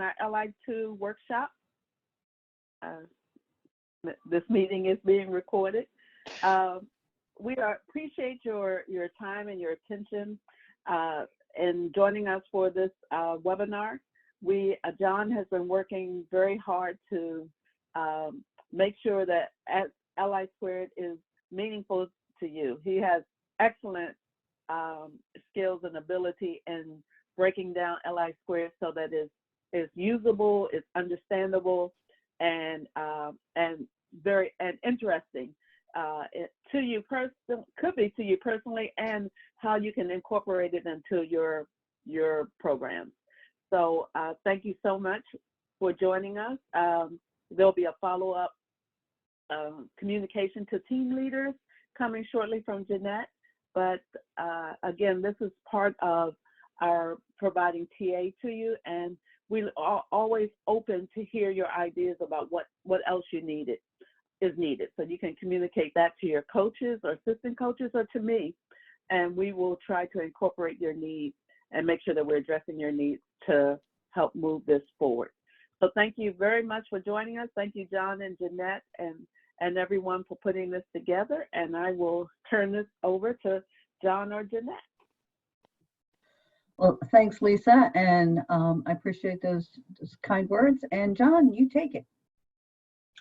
our LI2 workshop. This meeting is being recorded. We appreciate your time and your attention in joining us for this webinar. John has been working very hard to make sure that LI Squared is meaningful to you. He has excellent skills and ability in breaking down LI Squared so that it's usable, it's understandable, and very interesting to you could be to you personally, and how you can incorporate it into your programs. So thank you so much for joining us. There'll be a follow-up communication to team leaders coming shortly from Jeanette. But again, this is part of our providing TA to you, and we are always open to hear your ideas about what else is needed. So you can communicate that to your coaches or assistant coaches or to me, and we will try to incorporate your needs and make sure that we're addressing your needs to help move this forward. So thank you very much for joining us. Thank you, John and Jeanette and everyone for putting this together. And I will turn this over to John or Jeanette. Well, thanks, Lisa, and I appreciate those kind words. And John, you take it.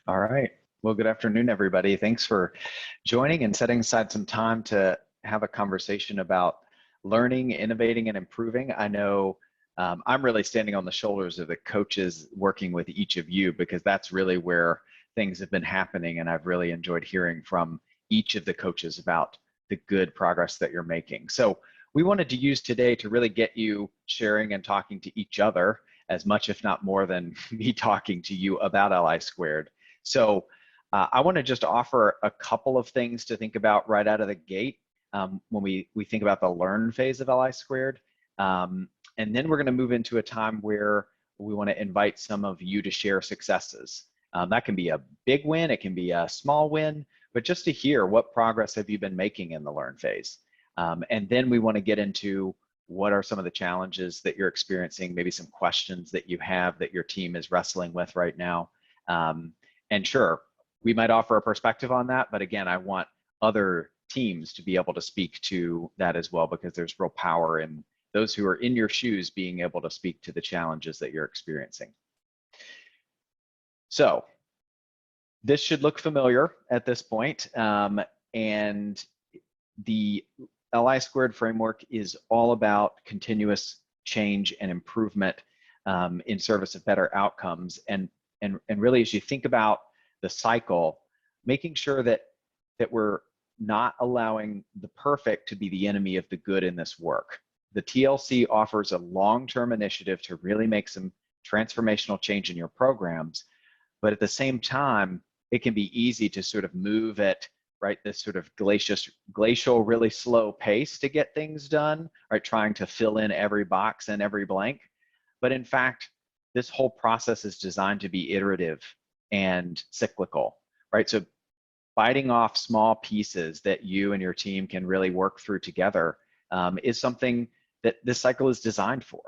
All right. Well, good afternoon, everybody. Thanks for joining and setting aside some time to have a conversation about learning, innovating, and improving. I know I'm really standing on the shoulders of the coaches working with each of you, because that's really where things have been happening, and I've really enjoyed hearing from each of the coaches about the good progress that you're making. So we wanted to use today to really get you sharing and talking to each other as much, if not more, than me talking to you about LI Squared. So I want to just offer a couple of things to think about right out of the gate when we think about the learn phase of LI Squared. And then we're going to move into a time where we want to invite some of you to share successes. That can be a big win, it can be a small win, but just to hear what progress have you been making in the learn phase. And then we want to get into what are some of the challenges that you're experiencing, maybe some questions that you have that your team is wrestling with right now. And sure, we might offer a perspective on that, but again, I want other teams to be able to speak to that as well, because there's real power in those who are in your shoes being able to speak to the challenges that you're experiencing. So this should look familiar at this point, and the LI Squared framework is all about continuous change and improvement in service of better outcomes. And really, as you think about the cycle, making sure that we're not allowing the perfect to be the enemy of the good in this work. The TLC offers a long-term initiative to really make some transformational change in your programs, but at the same time, it can be easy to sort of move at this sort of glacial, really slow pace to get things done, right? Trying to fill in every box and every blank. But in fact, this whole process is designed to be iterative and cyclical, right? So biting off small pieces that you and your team can really work through together is something that this cycle is designed for.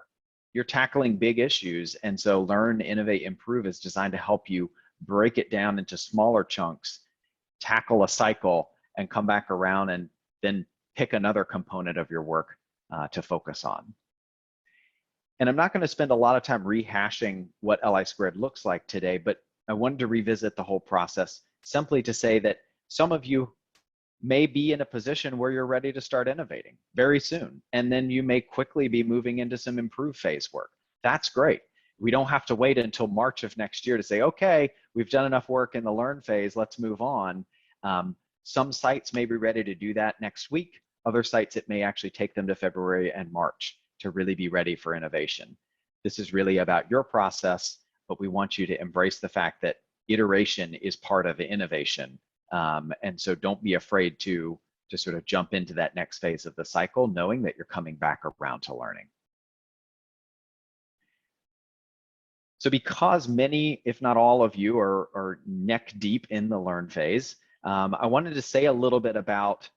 You're tackling big issues, and so Learn, Innovate, Improve is designed to help you break it down into smaller chunks, tackle a cycle, and come back around and then pick another component of your work to focus on. And I'm not going to spend a lot of time rehashing what LI Squared looks like today, but I wanted to revisit the whole process simply to say that some of you may be in a position where you're ready to start innovating very soon, and then you may quickly be moving into some improve phase work. That's great. We don't have to wait until March of next year to say, okay, we've done enough work in the learn phase, let's move on. Some sites may be ready to do that next week. Other sites, it may actually take them to February and March to really be ready for innovation. This is really about your process, but we want you to embrace the fact that iteration is part of the innovation. And so don't be afraid to sort of jump into that next phase of the cycle, knowing that you're coming back around to learning. So because many, if not all of you are neck deep in the learn phase, I wanted to say a little bit about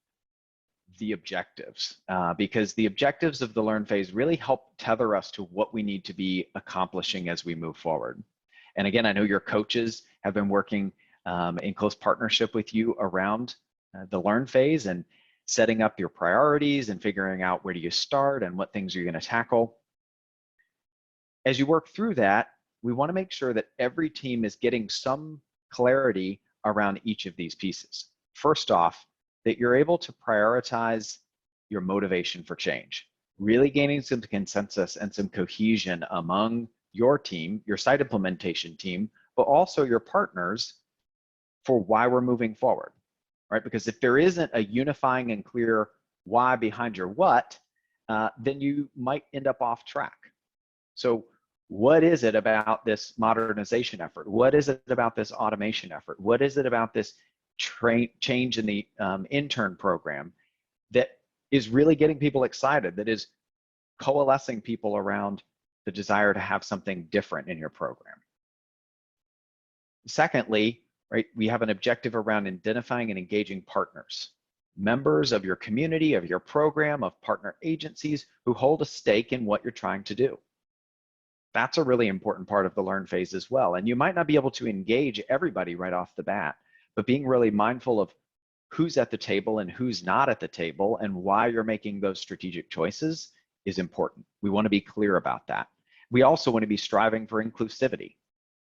the objectives, because the objectives of the learn phase really help tether us to what we need to be accomplishing as we move forward. And again, I know your coaches have been working in close partnership with you around the learn phase and setting up your priorities and figuring out where do you start and what things you're going to tackle. As you work through that, we want to make sure that every team is getting some clarity around each of these pieces. First off, that you're able to prioritize your motivation for change, really gaining some consensus and some cohesion among your team, your site implementation team, but also your partners for why we're moving forward, right? Because if there isn't a unifying and clear why behind your what, then you might end up off track. So what is it about this modernization effort? What is it about this automation effort? What is it about this change in the intern program that is really getting people excited, that is coalescing people around the desire to have something different in your program? Secondly, right, we have an objective around identifying and engaging partners, members of your community, of your program, of partner agencies who hold a stake in what you're trying to do. That's a really important part of the learn phase as well. And you might not be able to engage everybody right off the bat, but being really mindful of who's at the table and who's not at the table and why you're making those strategic choices is important. We want to be clear about that. We also want to be striving for inclusivity,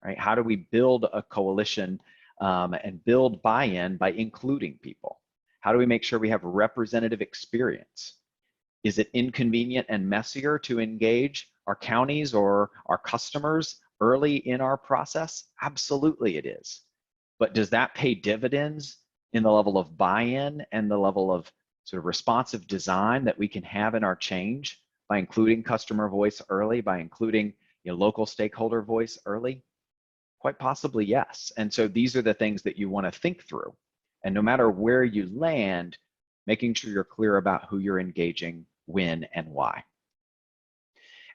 right? How do we build a coalition and build buy-in by including people? How do we make sure we have representative experience? Is it inconvenient and messier to engage our counties or our customers early in our process? Absolutely it is. But does that pay dividends in the level of buy-in and the level of sort of responsive design that we can have in our change by including customer voice early, by including local stakeholder voice early? Quite possibly, yes. And so these are the things that you want to think through. And no matter where you land, making sure you're clear about who you're engaging, when, and why.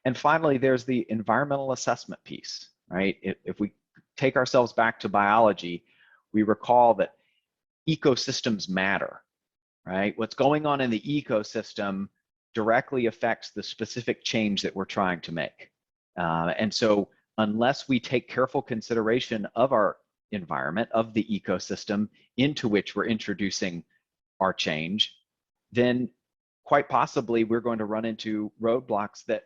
And finally, there's the environmental assessment piece, right? If we take ourselves back to biology, we recall that ecosystems matter, right? What's going on in the ecosystem directly affects the specific change that we're trying to make. And so unless we take careful consideration of our environment, of the ecosystem into which we're introducing our change, then quite possibly we're going to run into roadblocks that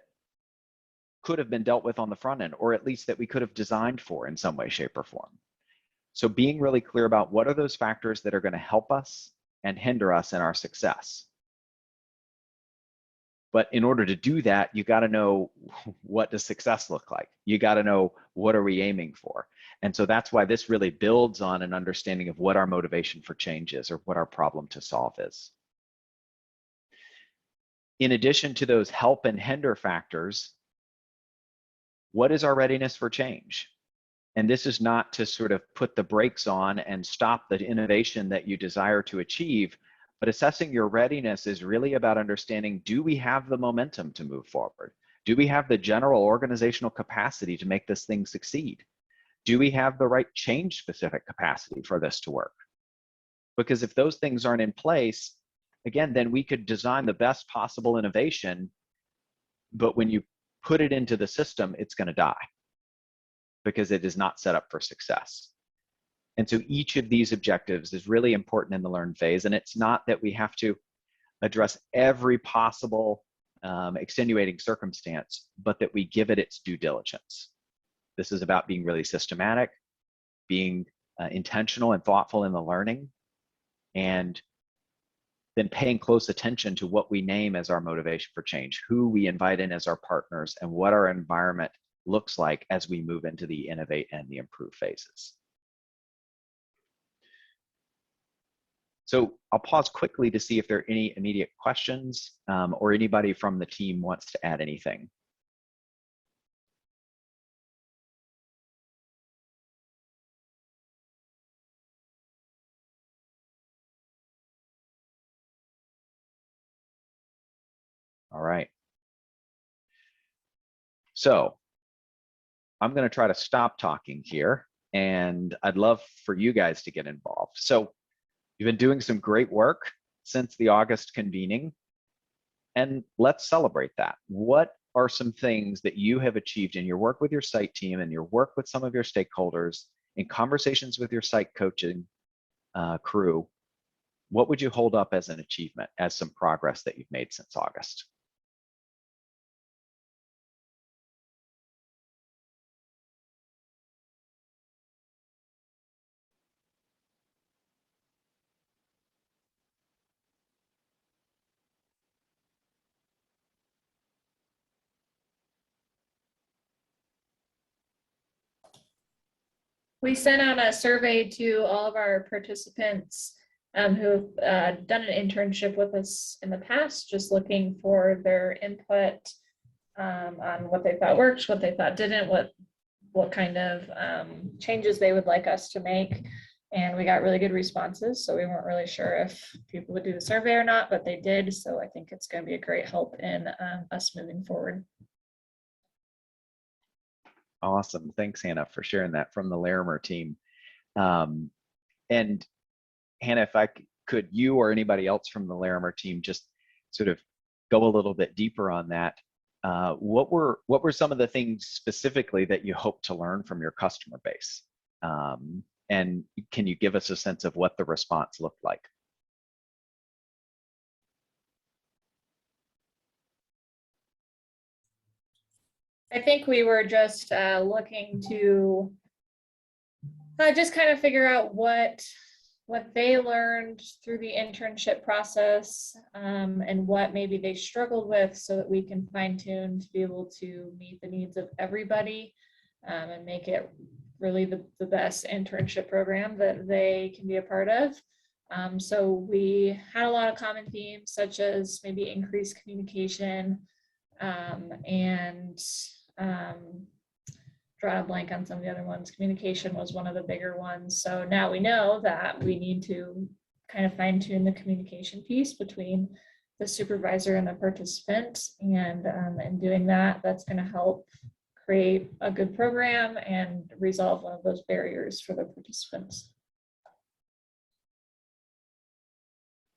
could have been dealt with on the front end, or at least that we could have designed for in some way, shape, or form. So being really clear about what are those factors that are going to help us and hinder us in our success. But in order to do that, you got to know, what does success look like? You got to know, what are we aiming for? And so that's why this really builds on an understanding of what our motivation for change is, or what our problem to solve is. In addition to those help and hinder factors, what is our readiness for change? And this is not to sort of put the brakes on and stop the innovation that you desire to achieve, but assessing your readiness is really about understanding, do we have the momentum to move forward? Do we have the general organizational capacity to make this thing succeed? Do we have the right change-specific capacity for this to work? Because if those things aren't in place, again, then we could design the best possible innovation, but when you put it into the system, it's going to die because it is not set up for success. And so each of these objectives is really important in the learn phase. And it's not that we have to address every possible extenuating circumstance, but that we give it its due diligence. This is about being really systematic, being intentional and thoughtful in the learning, and then paying close attention to what we name as our motivation for change, who we invite in as our partners, and what our environment looks like as we move into the innovate and the improve phases. So I'll pause quickly to see if there are any immediate questions or anybody from the team wants to add anything. All right. So I'm going to try to stop talking here, and I'd love for you guys to get involved. So you've been doing some great work. since the August convening, and let's celebrate that. What are some things that you have achieved in your work with your site team and your work with some of your stakeholders, in conversations with your site coaching crew? What would you hold up as an achievement, as some progress that you've made since August? We sent out a survey to all of our participants who have done an internship with us in the past, just looking for their input on what they thought worked, what they thought didn't, what kind of changes they would like us to make. And we got really good responses. So we weren't really sure if people would do the survey or not, but they did. So I think it's going to be a great help in us moving forward. Awesome. Thanks, Hannah, for sharing that from the Larimer team. And Hannah, if I could, you or anybody else from the Larimer team just sort of go a little bit deeper on that. What were some of the things specifically that you hope to learn from your customer base? And can you give us a sense of what the response looked like? I think we were just looking to just kind of figure out what they learned through the internship process and what maybe they struggled with, so that we can fine tune to be able to meet the needs of everybody and make it really the best internship program that they can be a part of. So we had a lot of common themes, such as maybe increased communication and draw a blank on some of the other ones. Communication was one of the bigger ones. So now we know that we need to kind of fine tune the communication piece between the supervisor and the participant. And in doing that, that's going to help create a good program and resolve one of those barriers for the participants.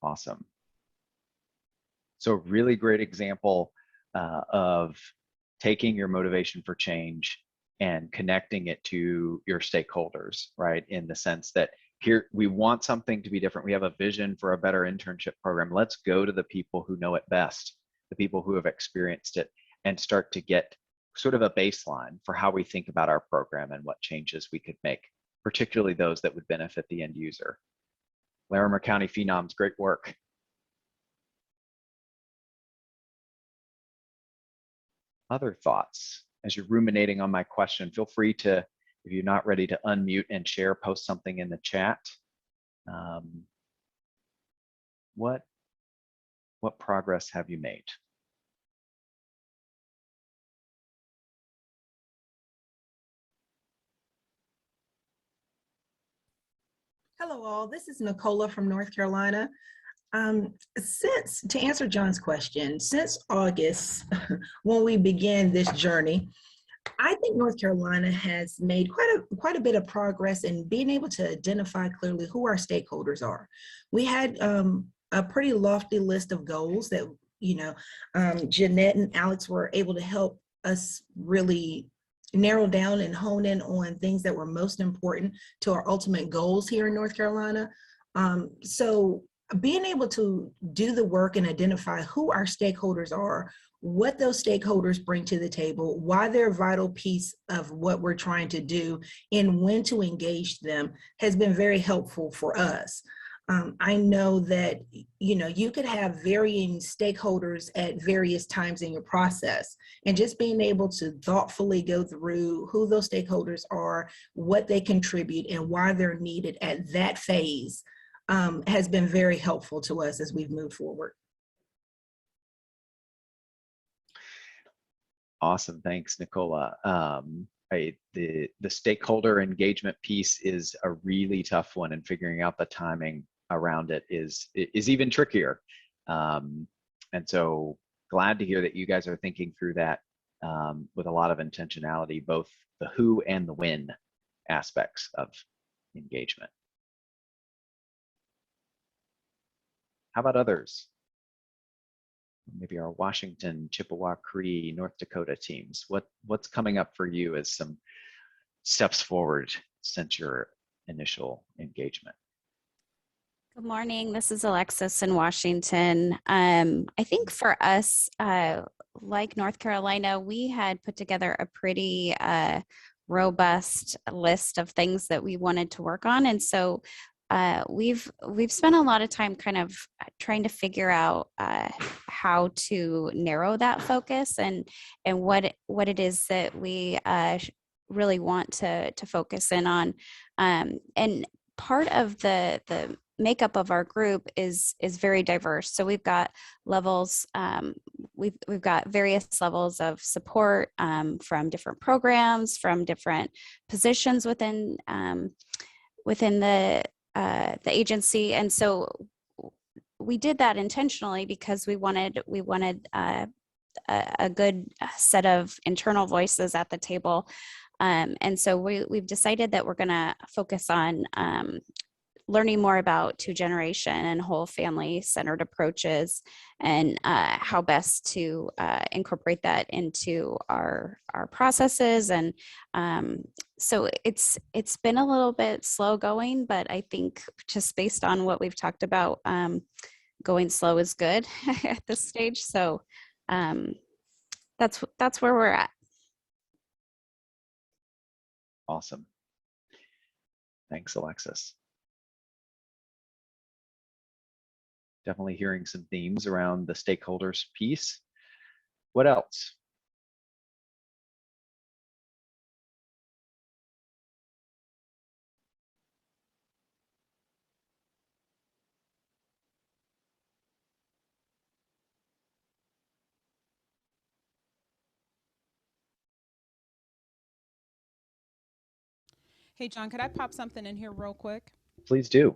Awesome. So really great example of taking your motivation for change and connecting it to your stakeholders, right? In the sense that here we want something to be different. We have a vision for a better internship program. Let's go to the people who know it best, the people who have experienced it, and start to get sort of a baseline for how we think about our program and what changes we could make, particularly those that would benefit the end user. Larimer County Phenoms, great work. Other thoughts? As you're ruminating on my question, feel free to, if you're not ready to unmute and share, post something in the chat. What progress have you made? Hello all, this is Nicola from North Carolina. To answer John's question, since August, when we began this journey, I think North Carolina has made quite a bit of progress in being able to identify clearly who our stakeholders are. We had a pretty lofty list of goals that, Jeanette and Alex were able to help us really narrow down and hone in on things that were most important to our ultimate goals here in North Carolina. So being able to do the work and identify who our stakeholders are, what those stakeholders bring to the table, why they're a vital piece of what we're trying to do, and when to engage them has been very helpful for us. I know that, you could have varying stakeholders at various times in your process, and just being able to thoughtfully go through who those stakeholders are, what they contribute, and why they're needed at that phase has been very helpful to us as we've moved forward. Awesome, thanks, Nicola. The stakeholder engagement piece is a really tough one, and figuring out the timing around it is even trickier. And so glad to hear that you guys are thinking through that with a lot of intentionality, both the who and the when aspects of engagement. How about others? Maybe our Washington, Chippewa, Cree, North Dakota teams. What's coming up for you as some steps forward since your initial engagement? Good morning. This is Alexis in Washington. I think for us, like North Carolina, we had put together a pretty robust list of things that we wanted to work on, and so we've spent a lot of time kind of trying to figure out how to narrow that focus and what it is that we really want to focus in on, and part of the makeup of our group is very diverse. So we've got levels, we've got various levels of support from different programs, from different positions within the agency, and so we did that intentionally because we wanted a good set of internal voices at the table, and so we've decided that we're going to focus on learning more about two-generation and whole family-centered approaches, and how best to incorporate that into our processes. And so it's been a little bit slow going, but I think just based on what we've talked about, going slow is good at this stage. So that's where we're at. Awesome. Thanks, Alexis. Definitely hearing some themes around the stakeholders piece. What else? Hey, John, could I pop something in here real quick? Please do.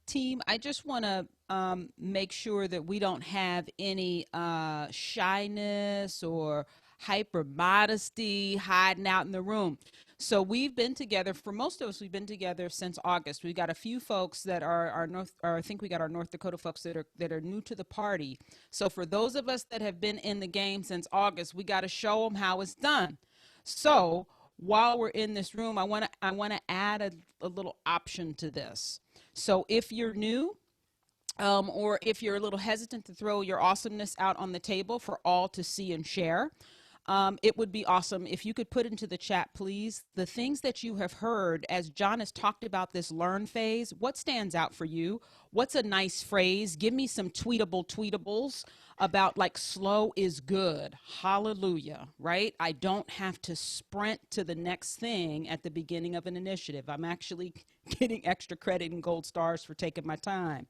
Team, I just want to make sure that we don't have any shyness or hyper modesty hiding out in the room. So we've been together, for most of us, we've been together since August. We've got a few folks that are I think we got our North Dakota folks that are new to the party. So for those of us that have been in the game since August, we got to show them how it's done. So while we're in this room, I want to add a little option to this. So if you're new, or if you're a little hesitant to throw your awesomeness out on the table for all to see and share, it would be awesome if you could put into the chat, please, the things that you have heard as John has talked about this learn phase. What stands out for you? What's a nice phrase? Give me some tweetables about, like, slow is good. Hallelujah, right? I don't have to sprint to the next thing at the beginning of an initiative. I'm actually getting extra credit and gold stars for taking my time.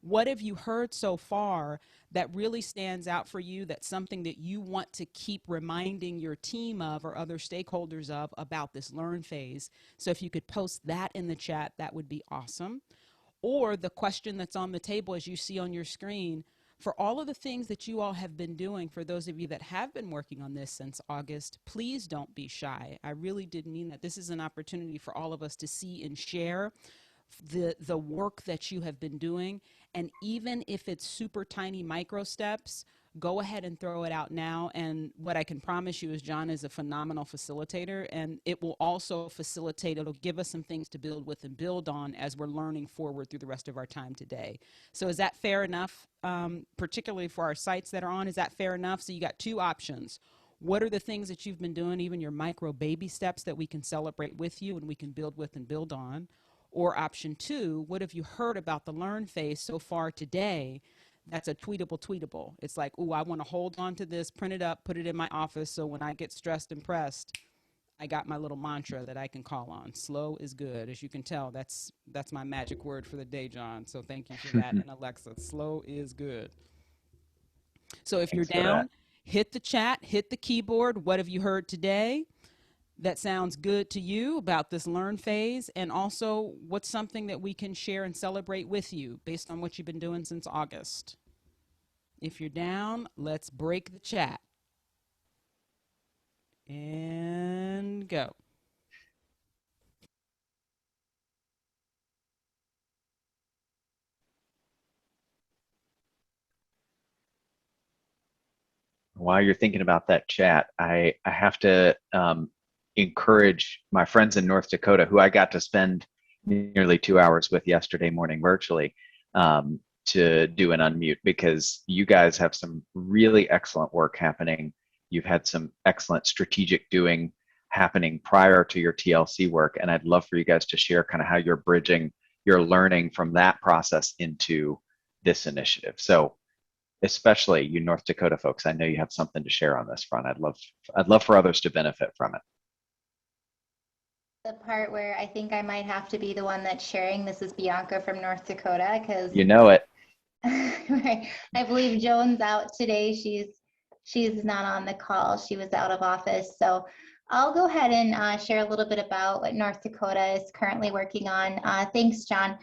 What have you heard so far that really stands out for you, that's something that you want to keep reminding your team of or other stakeholders of about this learn phase? So if you could post that in the chat, that would be awesome. Or the question that's on the table, as you see on your screen, for all of the things that you all have been doing, for those of you that have been working on this since August, please don't be shy. I really did mean that. This is an opportunity for all of us to see and share the work that you have been doing. And even if it's super tiny micro steps, go ahead and throw it out now. And what I can promise you is John is a phenomenal facilitator, and it will also facilitate, it'll give us some things to build with and build on as we're learning forward through the rest of our time today. So is that fair enough, particularly for our sites that are on? Is that fair enough? So you got two options. What are the things that you've been doing, even your micro baby steps that we can celebrate with you and we can build with and build on? Or option two, what have you heard about the learn phase so far today? That's a tweetable. It's like, ooh, I want to hold on to this, print it up, put it in my office, so when I get stressed and pressed, I got my little mantra that I can call on. Slow is good. As you can tell, that's my magic word for the day, John. So thank you for that. And Alexa, slow is good. So if you're down, hit the chat, hit the keyboard. What have you heard today that sounds good to you about this learn phase? And also, what's something that we can share and celebrate with you based on what you've been doing since August? If you're down, let's break the chat. And go. while you're thinking about that chat, I have to encourage my friends in North Dakota, who I got to spend nearly 2 hours with yesterday morning virtually, to do an unmute, because you guys have some really excellent work happening. You've had some excellent strategic doing happening prior to your TLC work, and I'd love for you guys to share kind of how you're bridging your learning from that process into this initiative. So especially you North Dakota folks, I know you have something to share on this front. I'd love for others to benefit from it. The part where I think I might have to be the one that's sharing. This is Bianca from North Dakota, because You know it. I believe Joan's out today. She's not on the call. She was out of office. So I'll go ahead and share a little bit about what North Dakota is currently working on. Thanks, John.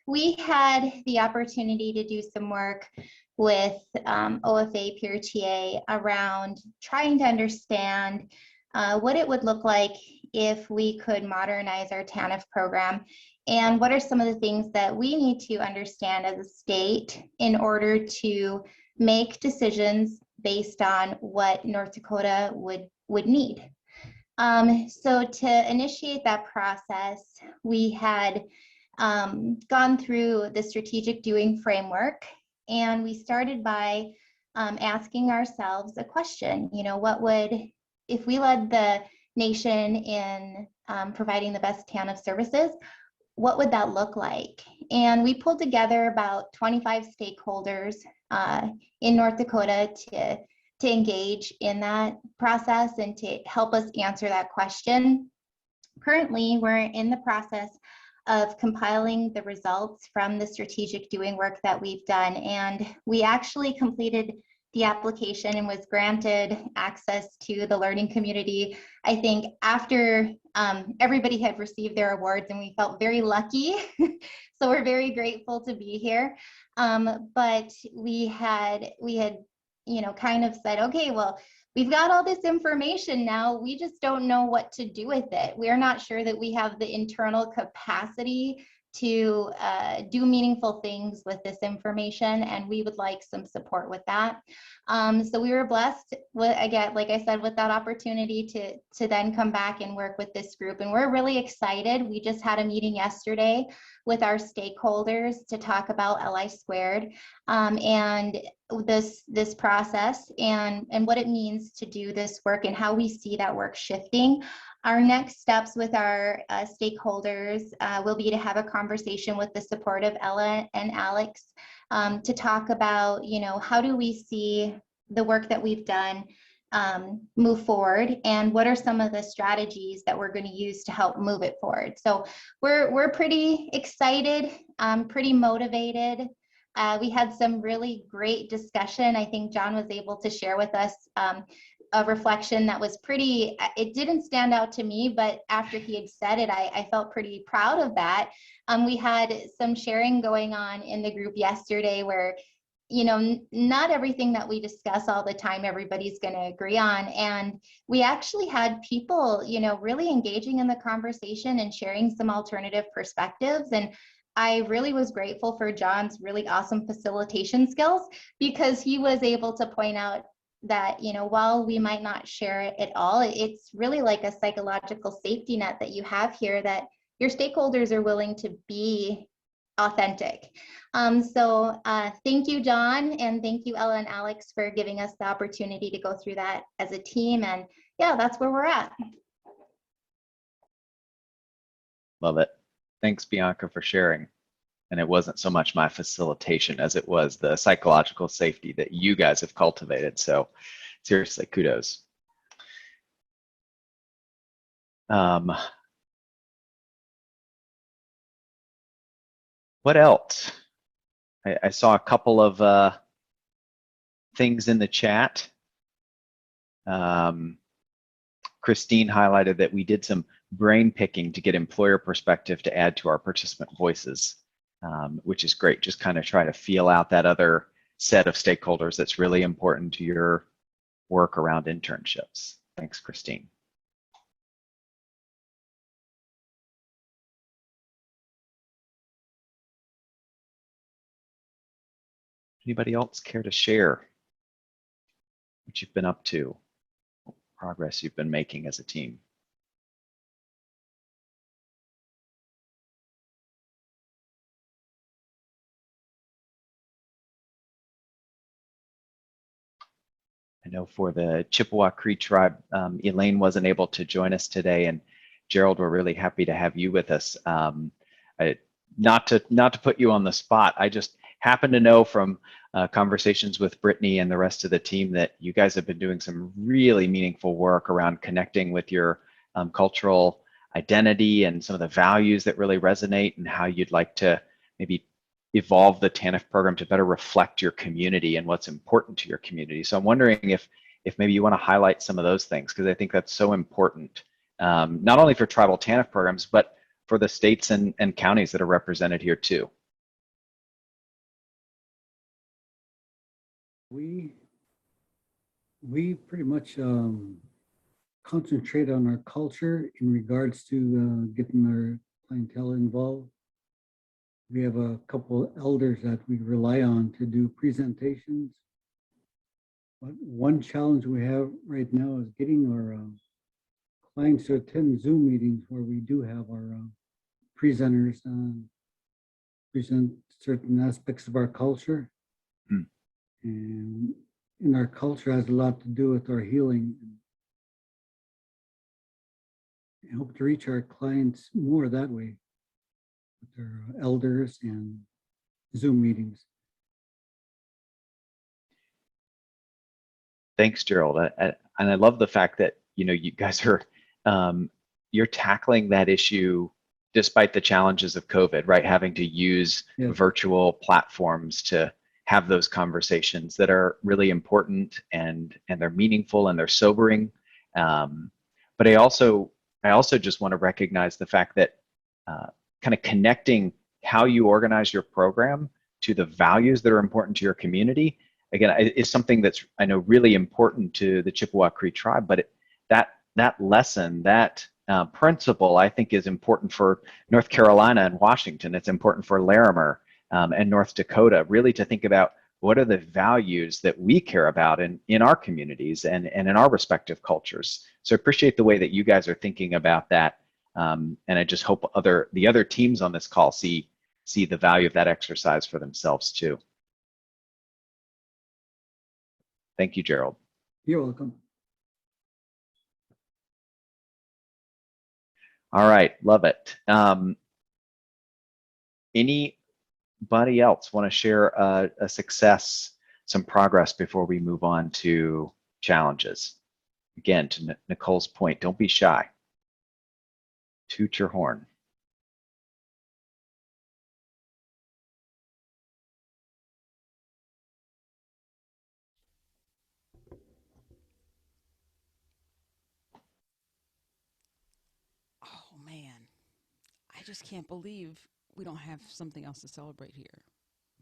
We had the opportunity to do some work with OFA Peer TA around trying to understand what it would look like if we could modernize our TANF program, and what are some of the things that we need to understand as a state in order to make decisions based on what North Dakota would need. So to initiate that process, we had gone through the strategic doing framework, and we started by asking ourselves a question. You know, what would, if we led the nation in providing the best TANF services, what would that look like? And we pulled together about 25 stakeholders in North Dakota to engage in that process and to help us answer that question. Currently, we're in the process of compiling the results from the strategic doing work that we've done. And we actually completed the application and was granted access to the learning community, I think, after everybody had received their awards, and we felt very lucky. So we're very grateful to be here. But we had, you know, kind of said, okay, well, we've got all this information now. We just don't know what to do with it. We're not sure that we have the internal capacity to do meaningful things with this information, and we would like some support with that. So we were blessed with, again, like I said, with that opportunity to then come back and work with this group, and we're really excited. We just had a meeting yesterday with our stakeholders to talk about LI squared and this process and what it means to do this work and how we see that work shifting. Our next steps with our stakeholders will be to have a conversation with the support of Ella and Alex to talk about, you know, how do we see the work that we've done move forward, and what are some of the strategies that we're going to use to help move it forward. So we're pretty excited, pretty motivated. We had some really great discussion. I think John was able to share with us a reflection that was pretty, it didn't stand out to me, but after he had said it, I felt pretty proud of that. We had some sharing going on in the group yesterday where, you know, not everything that we discuss all the time, everybody's going to agree on. And we actually had people, you know, really engaging in the conversation and sharing some alternative perspectives. And I really was grateful for John's really awesome facilitation skills, because he was able to point out that, you know, while we might not share it at all, it's really like a psychological safety net that you have here, that your stakeholders are willing to be authentic. So thank you, John, and thank you, Ella and Alex, for giving us the opportunity to go through that as a team. And yeah, that's where we're at. Love it. Thanks, Bianca, for sharing. And it wasn't so much my facilitation as it was the psychological safety that you guys have cultivated. So seriously, kudos. What else? I saw a couple of things in the chat. Christine highlighted that we did some brain picking to get employer perspective to add to our participant voices, which is great. Just kind of try to feel out that other set of stakeholders that's really important to your work around internships. Thanks, Christine. Anybody else care to share? what you've been up to, what progress you've been making as a team. I know for the Chippewa Cree tribe, Elaine wasn't able to join us today, and Gerald, we're really happy to have you with us. Not to put you on the spot, I just happen to know from conversations with Brittany and the rest of the team that you guys have been doing some really meaningful work around connecting with your cultural identity and some of the values that really resonate, and how you'd like to maybe evolve the TANF program to better reflect your community and what's important to your community. So I'm wondering if maybe you want to highlight some of those things, because I think that's so important, not only for tribal TANF programs, but for the states and counties that are represented here too. We pretty much concentrate on our culture in regards to getting our clientele involved. We have a couple elders that we rely on to do presentations. But one challenge we have right now is getting our clients to attend Zoom meetings where we do have our presenters present certain aspects of our culture. And our culture has a lot to do with our healing. I hope to reach our clients more that way, with their elders and Zoom meetings. Thanks, Gerald. And I love the fact that, you know, you guys are, you're tackling that issue despite the challenges of COVID, right? Having to use virtual platforms to have those conversations that are really important, and they're meaningful and they're sobering. But I also just want to recognize the fact that kind of connecting how you organize your program to the values that are important to your community, again, is something that's, I know, really important to the Chippewa Cree tribe, but that lesson, that principle, I think, is important for North Carolina and Washington. It's important for Larimer and North Dakota, really to think about what are the values that we care about in our communities and in our respective cultures. So I appreciate the way that you guys are thinking about that. And I just hope the other teams on this call see the value of that exercise for themselves too. Thank you, Gerald. You're welcome. All right, love it. Anybody else want to share a success, some progress before we move on to challenges? Again, to Nicole's point, don't be shy. Toot your horn. Oh man, I just can't believe we don't have something else to celebrate here.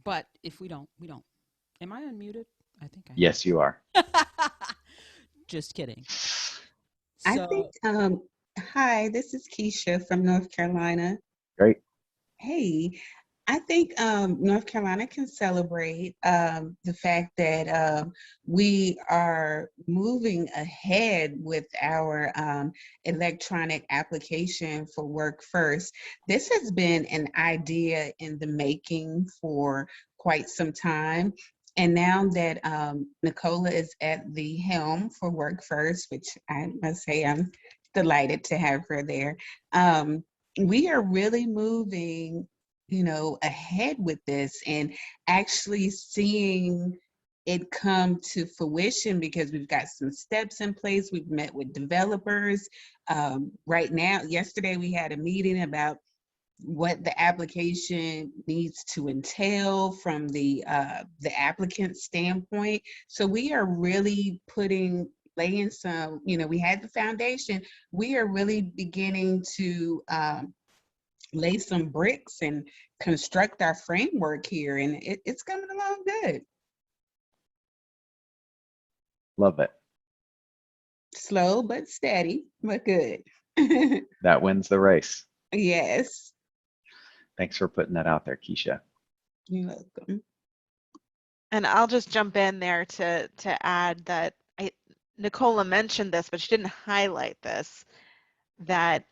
But if we don't, we don't. Am I unmuted? I think I am. Yes, you are. Just kidding. I So, think, hi, this is Keisha from North Carolina. Great. Hey, I think North Carolina can celebrate the fact that we are moving ahead with our electronic application for Work First. This has been an idea in the making for quite some time. And now that Nicola is at the helm for Work First, which I must say I'm delighted to have her there, we are really moving, you know, ahead with this and actually seeing it come to fruition, because we've got some steps in place. We've met with developers. Right now, yesterday we had a meeting about what the application needs to entail from the applicant standpoint. So we are really laying some, you know, we had the foundation. We are really beginning to lay some bricks and construct our framework here, and it's coming along good. Love it. Slow but steady, but good. That wins the race. Yes. Thanks for putting that out there, Keisha. You're welcome. And I'll just jump in there to add that Nicola mentioned this, but she didn't highlight this, that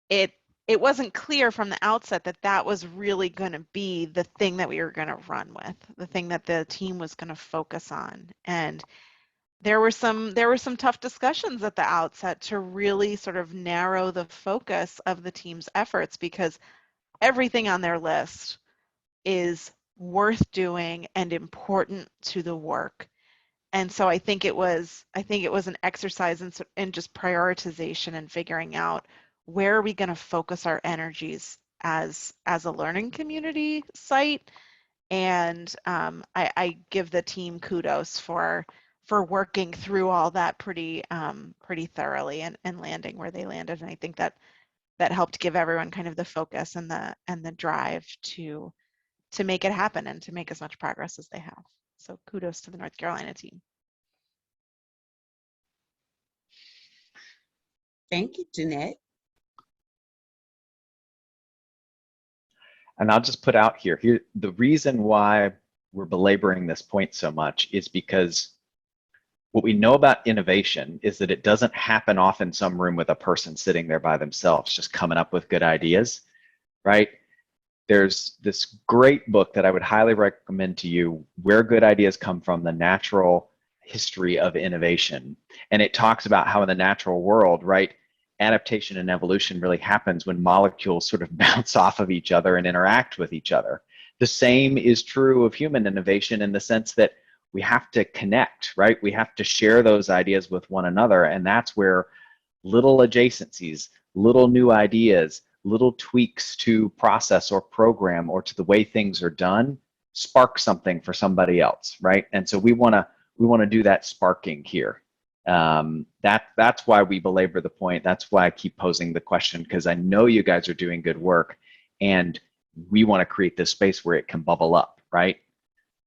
it wasn't clear from the outset that that was really going to be the thing that we were going to run with, the thing that the team was going to focus on. And there were some tough discussions at the outset to really sort of narrow the focus of the team's efforts, because everything on their list is worth doing and important to the work. And so I think it was an exercise in just prioritization and figuring out where are we going to focus our energies as a learning community site. And I give the team kudos for working through all that pretty thoroughly and landing where they landed. And I think that helped give everyone kind of the focus and the drive to make it happen and to make as much progress as they have. So kudos to the North Carolina team. Thank you, Jeanette. And I'll just put out here, the reason why we're belaboring this point so much is because what we know about innovation is that it doesn't happen off in some room with a person sitting there by themselves, just coming up with good ideas, right? There's this great book that I would highly recommend to you, Where Good Ideas Come From, The Natural History of Innovation. And it talks about how in the natural world, right, adaptation and evolution really happens when molecules sort of bounce off of each other and interact with each other. The same is true of human innovation in the sense that we have to connect, right? We have to share those ideas with one another, and that's where little adjacencies, little new ideas, little tweaks to process or program or to the way things are done spark something for somebody else, right? And so we want to do that sparking here. That's why we belabor the point. That's why I keep posing the question, because I know you guys are doing good work, and we want to create this space where it can bubble up, right?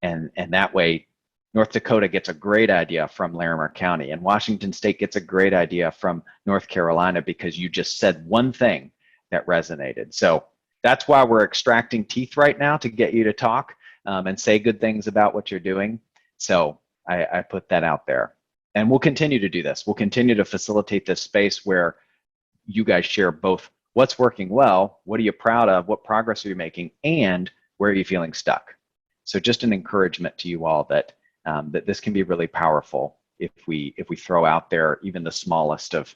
And that way, North Dakota gets a great idea from Larimer County, and Washington State gets a great idea from North Carolina, because you just said one thing that resonated. So that's why we're extracting teeth right now, to get you to talk and say good things about what you're doing. So I put that out there. And we'll continue to do this. We'll continue to facilitate this space where you guys share both what's working well, what are you proud of, what progress are you making, and where are you feeling stuck. So just an encouragement to you all that that this can be really powerful if we throw out there even the smallest of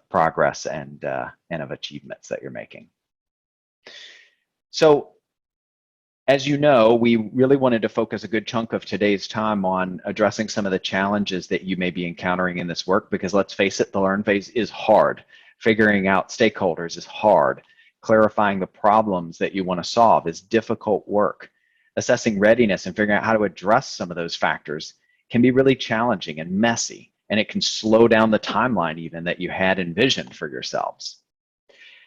progress and of achievements that you're making. So as you know, we really wanted to focus a good chunk of today's time on addressing some of the challenges that you may be encountering in this work, because let's face it, the learn phase is hard. Figuring out stakeholders is hard. Clarifying the problems that you want to solve is difficult work. Assessing readiness and figuring out how to address some of those factors can be really challenging and messy, and it can slow down the timeline even that you had envisioned for yourselves.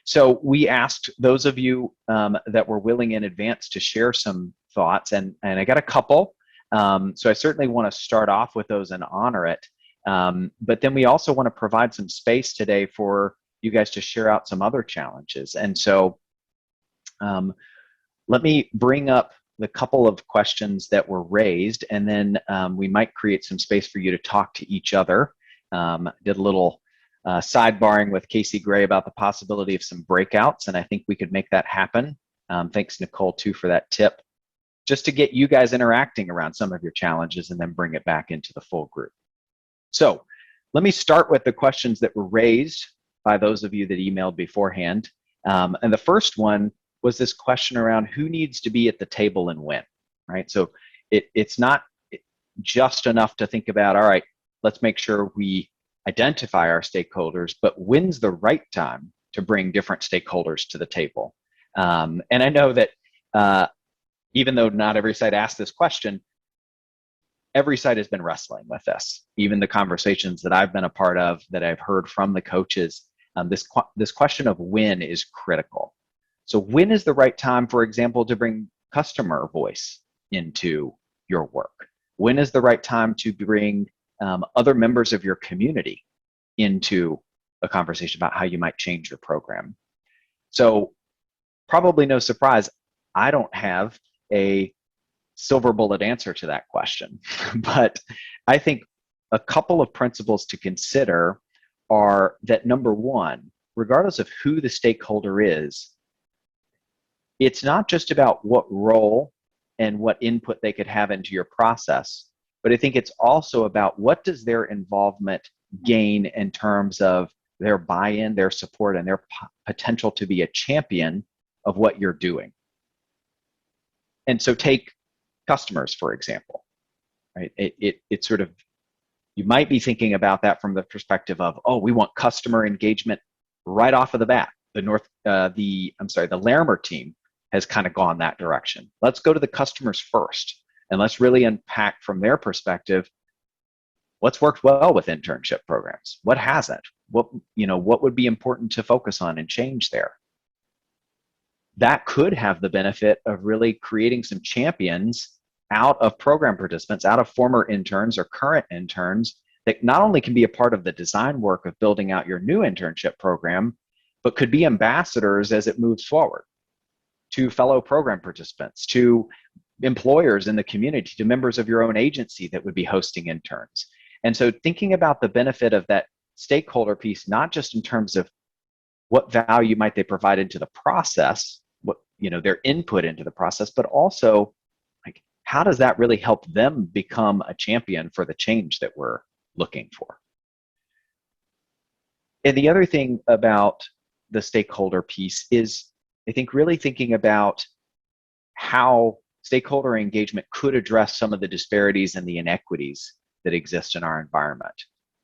So we asked those of you that were willing in advance to share some thoughts, and I got a couple. So I certainly want to start off with those and honor it. But then we also want to provide some space today for you guys to share out some other challenges. And so let me bring up the couple of questions that were raised, and then we might create some space for you to talk to each other. Did a little sidebarring with Casey Gray about the possibility of some breakouts, and I think we could make that happen. Thanks, Nicole, too, for that tip, just to get you guys interacting around some of your challenges and then bring it back into the full group. So let me start with the questions that were raised by those of you that emailed beforehand. And the first one was this question around who needs to be at the table and when, right? So it's not just enough to think about, all right, let's make sure we identify our stakeholders, but when's the right time to bring different stakeholders to the table? And I know that even though not every site asked this question, every site has been wrestling with this. Even the conversations that I've been a part of, that I've heard from the coaches, this question of when is critical. So when is the right time, for example, to bring customer voice into your work? When is the right time to bring other members of your community into a conversation about how you might change your program? So probably no surprise, I don't have a silver bullet answer to that question. But I think a couple of principles to consider are that, number one, regardless of who the stakeholder is, it's not just about what role and what input they could have into your process, but I think it's also about what does their involvement gain in terms of their buy-in, their support, and their potential to be a champion of what you're doing. And so take customers, for example, right? It sort of, you might be thinking about that from the perspective of, oh, we want customer engagement right off of the bat. The Larimer team has kind of gone that direction. Let's go to the customers first, and let's really unpack from their perspective what's worked well with internship programs, what hasn't, what would be important to focus on and change there. That could have the benefit of really creating some champions out of program participants, out of former interns or current interns, that not only can be a part of the design work of building out your new internship program, but could be ambassadors as it moves forward to fellow program participants, to employers in the community, to members of your own agency that would be hosting interns. And so thinking about the benefit of that stakeholder piece, not just in terms of what value might they provide into the process, what, their input into the process, but also like, how does that really help them become a champion for the change that we're looking for? And the other thing about the stakeholder piece is, I think, really thinking about how stakeholder engagement could address some of the disparities and the inequities that exist in our environment,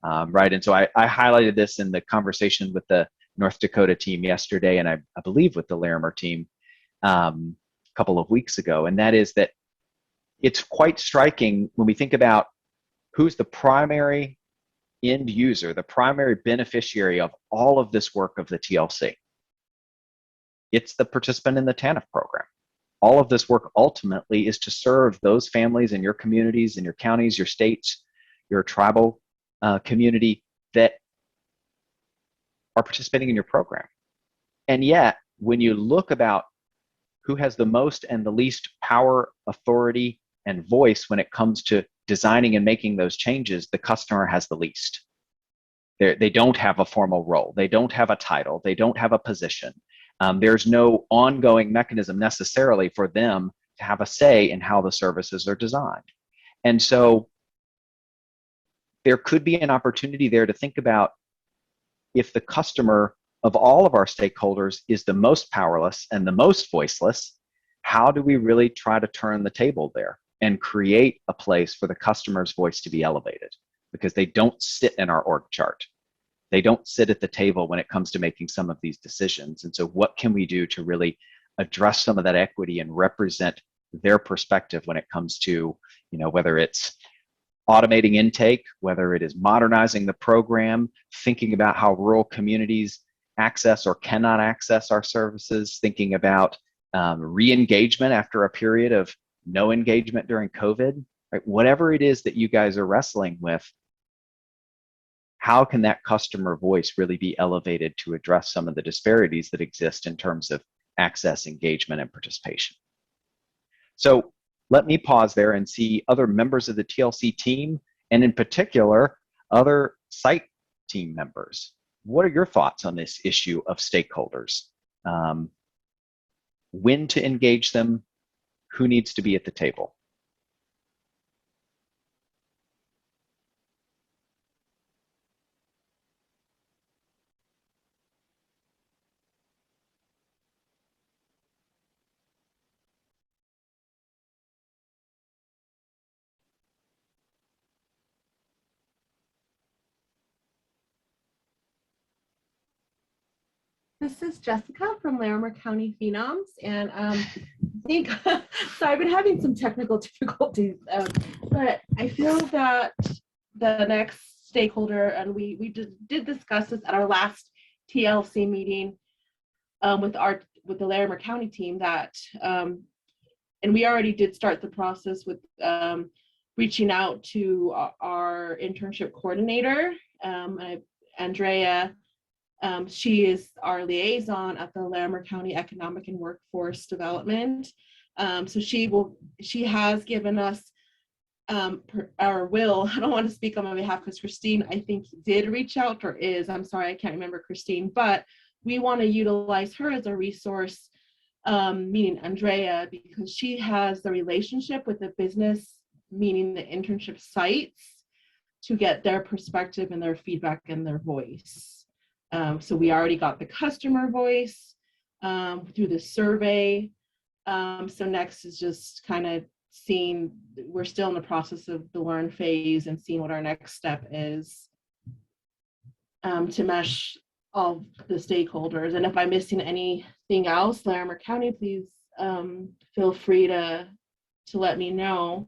right? And so I highlighted this in the conversation with the North Dakota team yesterday, and I believe with the Larimer team a couple of weeks ago, and that is that it's quite striking when we think about who's the primary end user, the primary beneficiary of all of this work of the TLC. It's the participant in the TANF program. All of this work ultimately is to serve those families in your communities, in your counties, your states, your tribal community that are participating in your program. And yet, when you look about who has the most and the least power, authority, and voice when it comes to designing and making those changes, the customer has the least. They don't have a formal role. They don't have a title. They don't have a position. There's no ongoing mechanism necessarily for them to have a say in how the services are designed. And so there could be an opportunity there to think about, if the customer of all of our stakeholders is the most powerless and the most voiceless, how do we really try to turn the table there and create a place for the customer's voice to be elevated? Because they don't sit in our org chart. They don't sit at the table when it comes to making some of these decisions. And so what can we do to really address some of that equity and represent their perspective when it comes to, whether it's automating intake, whether it is modernizing the program, thinking about how rural communities access or cannot access our services, thinking about re-engagement after a period of no engagement during COVID, right? Whatever it is that you guys are wrestling with, how can that customer voice really be elevated to address some of the disparities that exist in terms of access, engagement, and participation? So let me pause there and see other members of the TLC team, and in particular, other site team members. What are your thoughts on this issue of stakeholders? When to engage them? Who needs to be at the table? This is Jessica from Larimer County Phenoms, and I think so. I've been having some technical difficulties, but I feel that the next stakeholder, and we did discuss this at our last TLC meeting with the Larimer County team, that and we already did start the process with reaching out to our internship coordinator, Andrea. She is our liaison at the Larimer County Economic and Workforce Development. So she has given us or will, I don't want to speak on my behalf because Christine, I think, did reach out or is, I'm sorry, I can't remember Christine, but we want to utilize her as a resource, meaning Andrea, because she has the relationship with the business, meaning the internship sites, to get their perspective and their feedback and their voice. So we already got the customer voice through the survey. So next is just kind of seeing, we're still in the process of the learn phase and seeing what our next step is to mesh all the stakeholders. And if I'm missing anything else, Larimer County, please feel free to let me know.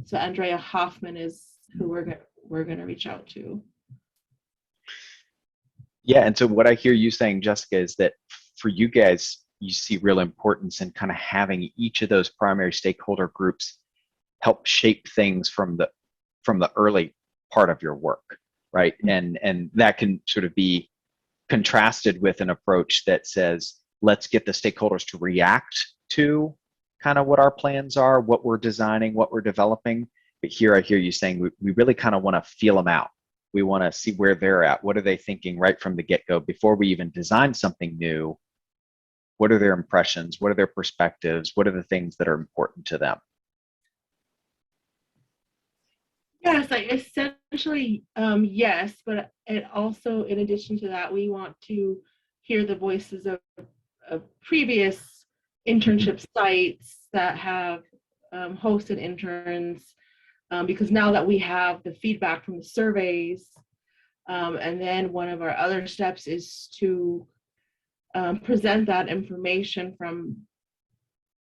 So Andrea Hoffman is who we're gonna reach out to. Yeah, and so what I hear you saying, Jessica, is that for you guys, you see real importance in kind of having each of those primary stakeholder groups help shape things from the early part of your work, right? And that can sort of be contrasted with an approach that says, let's get the stakeholders to react to kind of what our plans are, what we're designing, what we're developing. But here I hear you saying we really kind of want to feel them out. We want to see where they're at. What are they thinking right from the get-go before we even design something new? What are their impressions? What are their perspectives? What are the things that are important to them? Yes, like essentially, yes, but it also, in addition to that, we want to hear the voices of previous internship sites that have hosted interns, because now that we have the feedback from the surveys, and then one of our other steps is to present that information from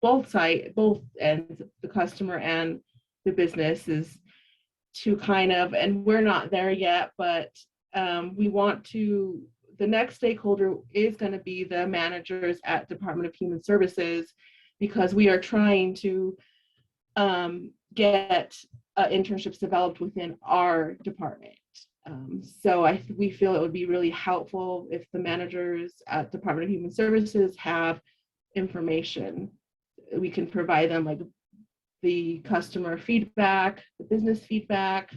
both ends, the customer and the businesses, to kind of, and we're not there yet, but we want to, the next stakeholder is going to be the managers at Department of Human Services, because we are trying to get internships developed within our department. So we feel it would be really helpful if the managers at Department of Human Services have information. We can provide them like the customer feedback, the business feedback.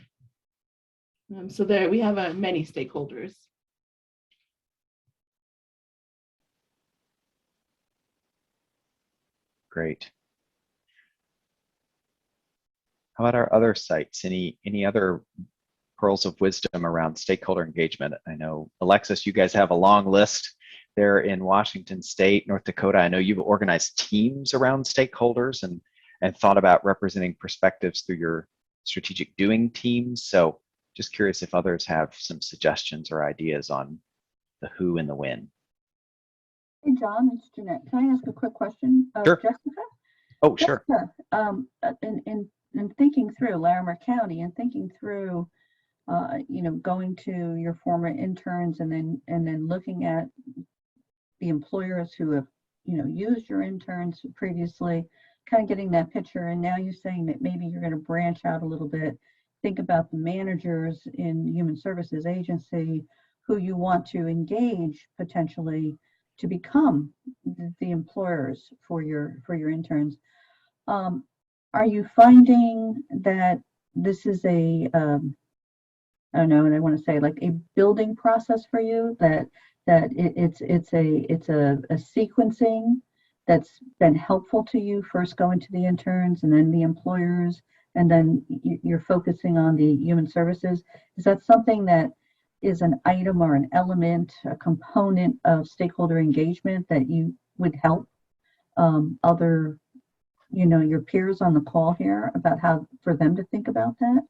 So there we have many stakeholders. Great. How about our other sites? Any other pearls of wisdom around stakeholder engagement? I know, Alexis, you guys have a long list there in Washington State, North Dakota. I know you've organized teams around stakeholders and thought about representing perspectives through your strategic doing teams. So just curious if others have some suggestions or ideas on the who and the when. Hey, John, it's Jeanette. Can I ask a quick question of Sure. Jessica? Oh, sure. Jessica, in thinking through Larimer County and thinking through, going to your former interns and then looking at the employers who have, used your interns previously, kind of getting that picture. And now you're saying that maybe you're going to branch out a little bit, think about the managers in the Human Services Agency who you want to engage potentially to become the employers for your interns. Are you finding that this is I don't know, and I want to say like a building process for you, that it's a sequencing that's been helpful to you, first going to the interns and then the employers, and then you're focusing on the human services? Is that something that is an item or an element, a component of stakeholder engagement that you would help other, your peers on the call here about how for them to think about that?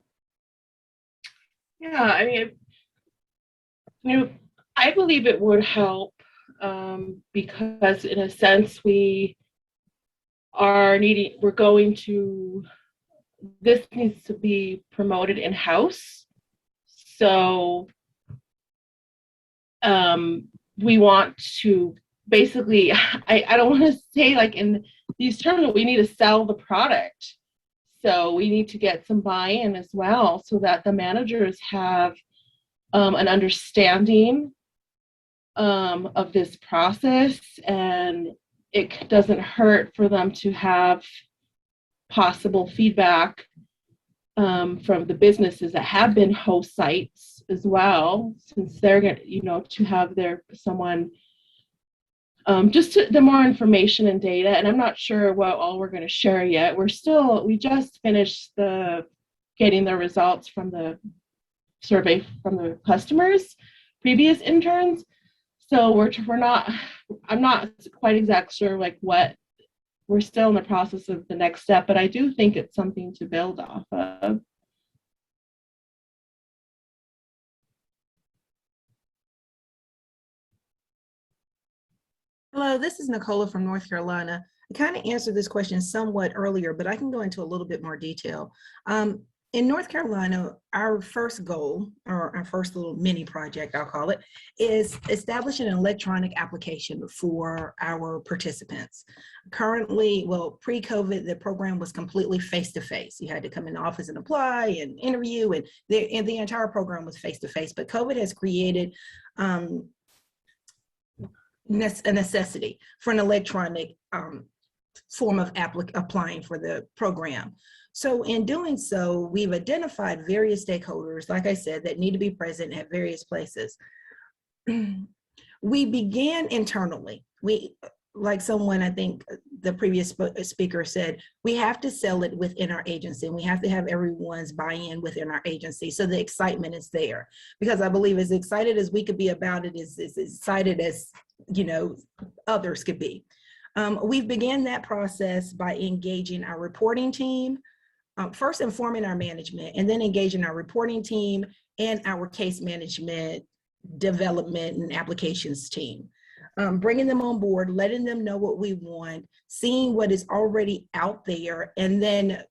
Yeah, I mean, I believe it would help because in a sense this needs to be promoted in-house. So we want to basically, I don't want to say like in these terms, but we need to sell the product. So we need to get some buy-in as well so that the managers have an understanding of this process, and it doesn't hurt for them to have possible feedback from the businesses that have been host sites as well, since they're going to, to have someone just the more information and data. And I'm not sure what all we're going to share yet. We just finished getting the results from the survey from the customers, previous interns. So I'm not quite exact sure like what, we're still in the process of the next step, but I do think it's something to build off of. Hello, this is Nicola from North Carolina. I kind of answered this question somewhat earlier, but I can go into a little bit more detail. In North Carolina, our first goal, or our first little mini project, I'll call it, is establishing an electronic application for our participants. Currently, well, pre-COVID, the program was completely face-to-face. You had to come in the office and apply and interview, and the entire program was face-to-face. But COVID has created a necessity for an electronic form of applying for the program. So in doing so, we've identified various stakeholders, like I said, that need to be present at various places. We began internally. Like someone, I think the previous speaker said, we have to sell it within our agency, and we have to have everyone's buy-in within our agency so the excitement is there. Because I believe as excited as we could be about it, as excited as others could be. We've began that process by engaging our reporting team, first informing our management, and then engaging our reporting team and our case management, development, and applications team. Bringing them on board, letting them know what we want, seeing what is already out there, and then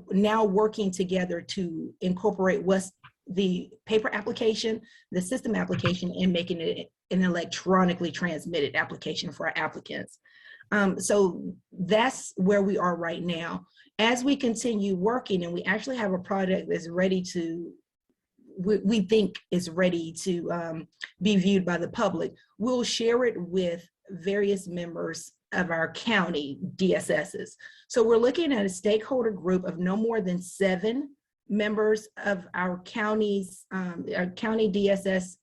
now working together to incorporate what's the paper application, the system application, and making it an electronically transmitted application for our applicants. So that's where we are right now. As we continue working, and we actually have a product that's ready to, we think is ready to be viewed by the public, we'll share it with various members of our county DSSs. So we're looking at a stakeholder group of no more than 7 members of our county's, our county DSS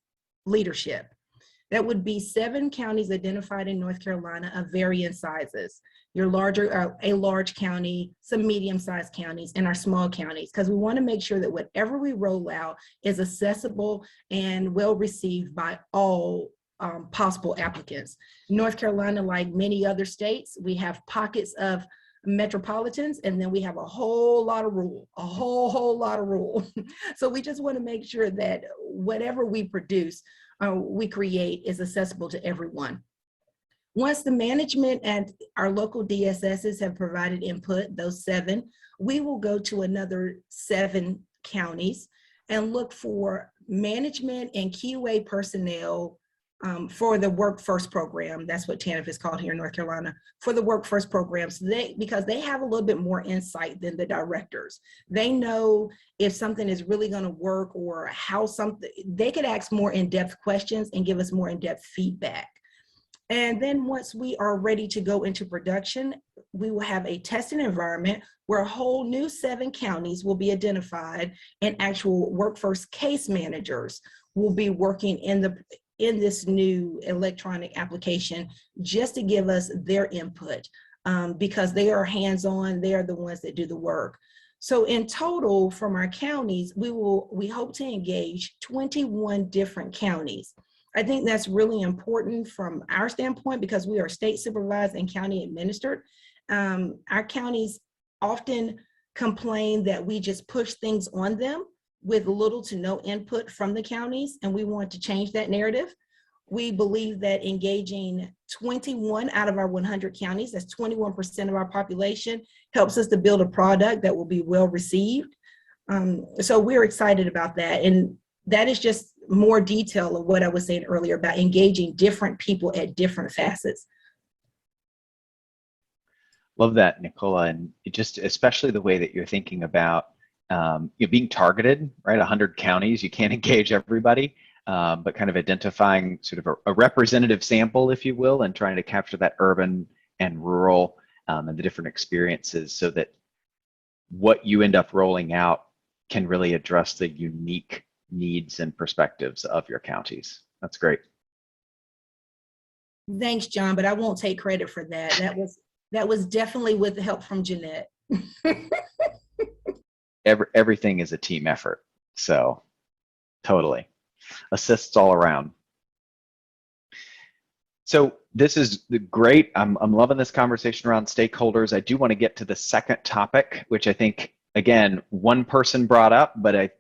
leadership. That would be 7 counties identified in North Carolina of varying sizes. Your larger, a large county, some medium-sized counties, and our small counties, because we want to make sure that whatever we roll out is accessible and well received by all possible applicants. North Carolina, like many other states, we have pockets of metropolitans, and then we have a whole lot of rural, a whole lot of rural. So we just want to make sure that whatever we produce, we create is accessible to everyone. Once the management and our local DSSs have provided input, those 7, we will go to another 7 counties and look for management and QA personnel for the Work First program. That's what TANF is called here in North Carolina, for the Work First program. So because they have a little bit more insight than the directors. They know if something is really going to work or how something, they could ask more in-depth questions and give us more in-depth feedback. And then once we are ready to go into production, we will have a testing environment where a whole new 7 counties will be identified, and actual Work First case managers will be working in this new electronic application just to give us their input, because they are hands-on, they are the ones that do the work. So in total, from our counties, we hope to engage 21 different counties. I think that's really important from our standpoint because we are state supervised and county administered. Our counties often complain that we just push things on them with little to no input from the counties, and we want to change that narrative. We believe that engaging 21 out of our 100 counties, that's 21% of our population, helps us to build a product that will be well received. So we're excited about that. And that is just more detail of what I was saying earlier about engaging different people at different facets. Love that, Nicola, and just especially the way that you're thinking about being targeted, right? 100 counties, you can't engage everybody, but kind of identifying sort of a representative sample, if you will, and trying to capture that urban and rural and the different experiences so that what you end up rolling out can really address the unique needs and perspectives of your counties. That's great. Thanks, John, but I won't take credit for that. That was definitely with the help from Jeanette. Everything is a team effort. So totally. Assists all around. So this is great. I'm loving this conversation around stakeholders. I do want to get to the second topic, which I think, again, one person brought up, but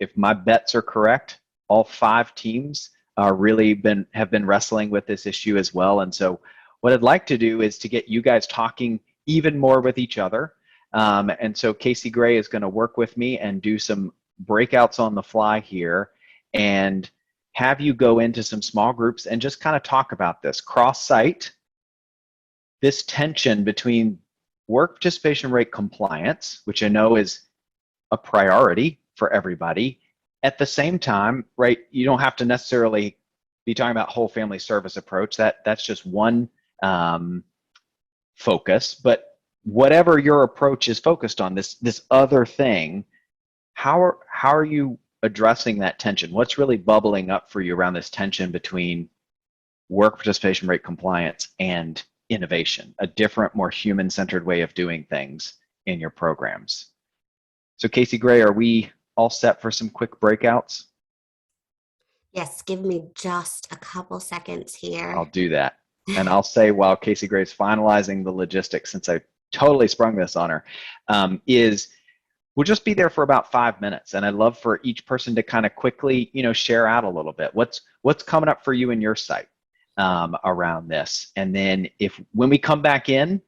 if my bets are correct, all 5 teams have been wrestling with this issue as well. And so what I'd like to do is to get you guys talking even more with each other. And so Casey Gray is going to work with me and do some breakouts on the fly here and have you go into some small groups and just kind of talk about this cross-site, this tension between work participation rate compliance, which I know is a priority for everybody. At the same time, right, you don't have to necessarily be talking about whole family service approach. That's just one focus. But whatever your approach is focused on, this other thing, how are you addressing that tension? What's really bubbling up for you around this tension between work participation rate compliance and innovation, a different, more human-centered way of doing things in your programs? So Casey Gray, are we all set for some quick breakouts? Yes, give me just a couple seconds here. I'll do that. And I'll say while Casey Gray's finalizing the logistics, since I totally sprung this on her, we'll just be there for about 5 minutes. And I'd love for each person to kind of quickly, share out a little bit. What's coming up for you in your site around this? And then when we come back in,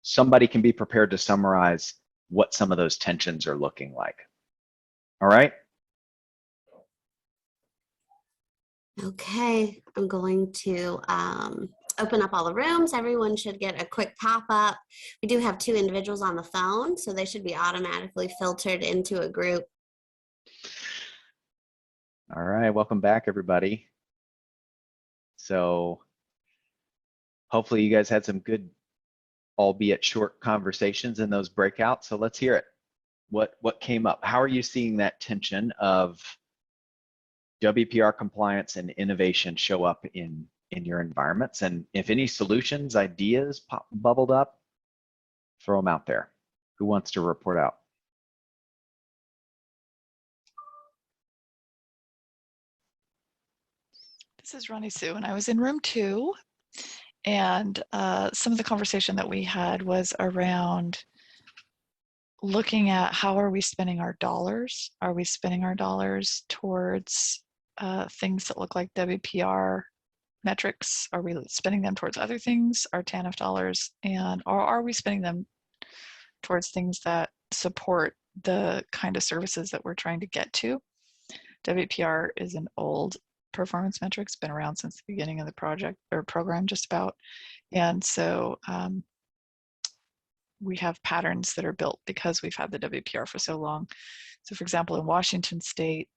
somebody can be prepared to summarize what some of those tensions are looking like. All right? Okay, I'm going to open up all the rooms. Everyone should get a quick pop-up. We do have 2 individuals on the phone, so they should be automatically filtered into a group. All right, welcome back, everybody. So hopefully you guys had some good, albeit short, conversations in those breakouts. So let's hear it. What came up? How are you seeing that tension of WPR compliance and innovation show up in your environments? And if any solutions, ideas bubbled up, throw them out there. Who wants to report out? This is Ronnie Sue, and I was in room 2, and some of the conversation that we had was around looking at how are we spending our dollars? Are we spending our dollars towards things that look like WPR metrics? Are we spending them towards other things, our TANF dollars, or are we spending them towards things that support the kind of services that we're trying to get to? WPR is an old performance metric. It's been around since the beginning of the project or program just about. And so we have patterns that are built because we've had the WPR for so long. So for example, in Washington State,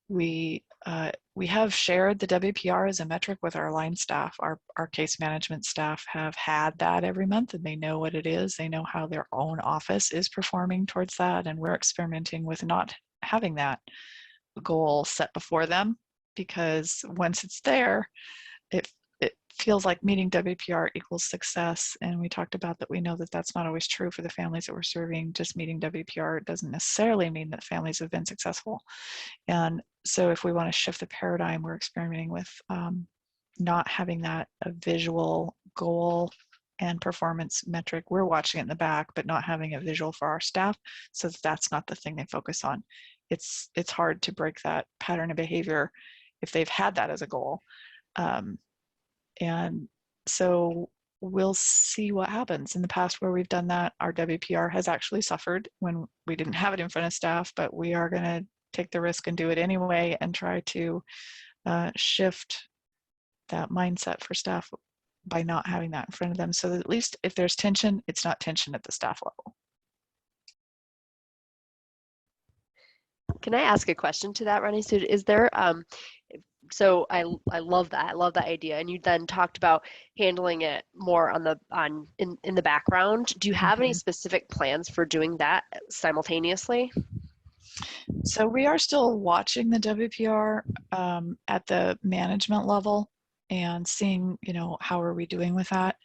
we have shared the WPR as a metric with our line staff. Our case management staff have had that every month, and they know what it is. They know how their own office is performing towards that, and we're experimenting with not having that goal set before them, because once it's there, it feels like meeting WPR equals success. And we talked about that. We know that that's not always true for the families that we're serving. Just meeting WPR doesn't necessarily mean that families have been successful. And so if we want to shift the paradigm, we're experimenting with not having that a visual goal and performance metric. We're watching it in the back, but not having a visual for our staff, so that's not the thing they focus on. It's hard to break that pattern of behavior if they've had that as a goal. And so we'll see what happens. In the past where we've done that, our WPR has actually suffered when we didn't have it in front of staff, but we are going to take the risk and do it anyway and try to shift that mindset for staff by not having that in front of them, so that at least if there's tension, it's not tension at the staff level. Can I ask a question to that, Ronnie? So is there, so I love that. I love that idea. And you then talked about handling it more in the background. Do you have any specific plans for doing that simultaneously? So we are still watching the WPR at the management level and seeing, how are we doing with that.